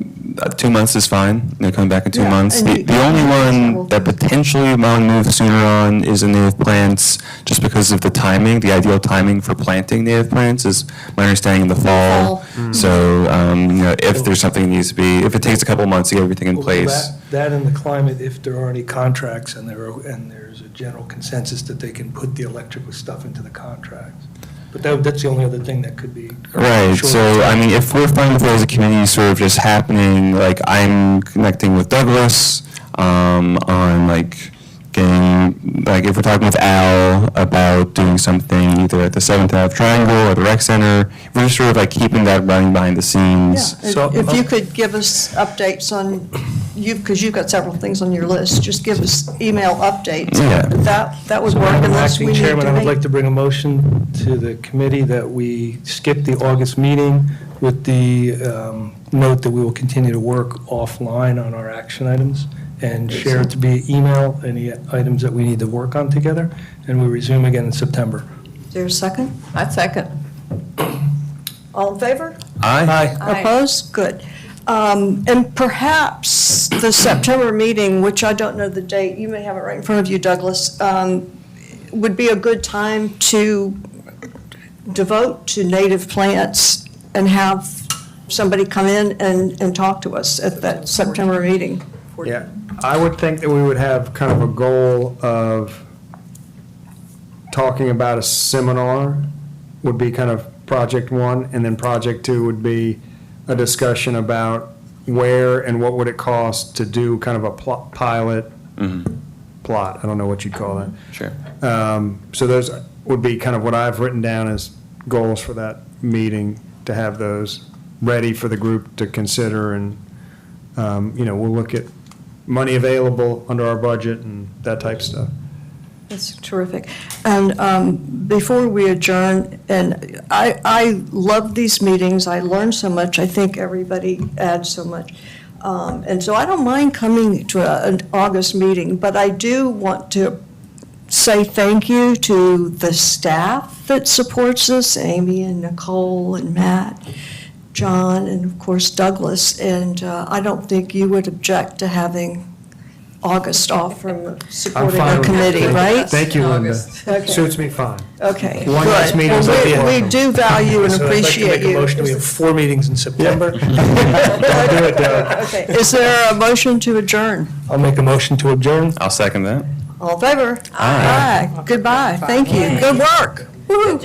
2 months is fine. They're coming back in 2 Yeah, months. and The only several one that things. potentially I want to move sooner on is the native plants, just because of the timing. The ideal timing for planting native plants is, my understanding, in the fall. Fall. So, if there's something that needs to be, if it takes a couple months to get everything in Well, place. That and the climate, if there are any contracts and there's a general consensus that they can put the electrical stuff into the contracts. But that's the only other thing that could be. Right, short. so, if we're fine with it as a community sort of just happening, like, I'm connecting with Douglas, on, getting, if we're talking with Al about doing something either at the 7th Ave Triangle or the Rec Center, we're just sort of keeping that running behind the scenes. Yeah, So- if you could give us updates on, because you've got several things on your list, just give us email updates. Yeah. That would work Madam unless we Acting need to Chairman, I would like make. to bring a motion to the committee that we skip the August meeting with the note that we will continue to work offline on our action items and share it to be email, any items that we need to work on together, and we resume again in September. Is there a second? I'd second. All in favor? Aye. Aye. Opposed? Good. And perhaps the September meeting, which I don't know the date, you may have it right in front of you, Douglas, would be a good time to devote to native plants and have somebody come in and talk to us at that September meeting. Yeah, I would think that we would have kind of a goal of talking about a seminar would be kind of project one, and then project two would be a discussion about where and what would it cost to do kind of a pilot plot. I don't know what you'd call that. Sure. So those would be kind of what I've written down as goals for that meeting, to have those ready for the group to consider and we'll look at money available under our budget and that type of stuff. That's terrific. And before we adjourn, and I love these meetings, I learn so much, I think everybody adds so much. And so I don't mind coming to an August meeting, but I do want to say thank you to the staff that supports us, Amy and Nicole and Matt, John, and of course Douglas. And I don't think you would object to having August off from I'm supporting fine our with committee, that. right? Thank you, Linda. Okay. Suits me fine. Okay, One less good. meeting is Well, we welcome. do value and So I'd like to appreciate make a you. motion, we have 4 meetings in September. Don't do it, Doug. Okay, is there a motion to adjourn? I'll make a motion to adjourn. I'll second that. All in favor? Aye. Goodbye, thank you, good work. Woo-hoo.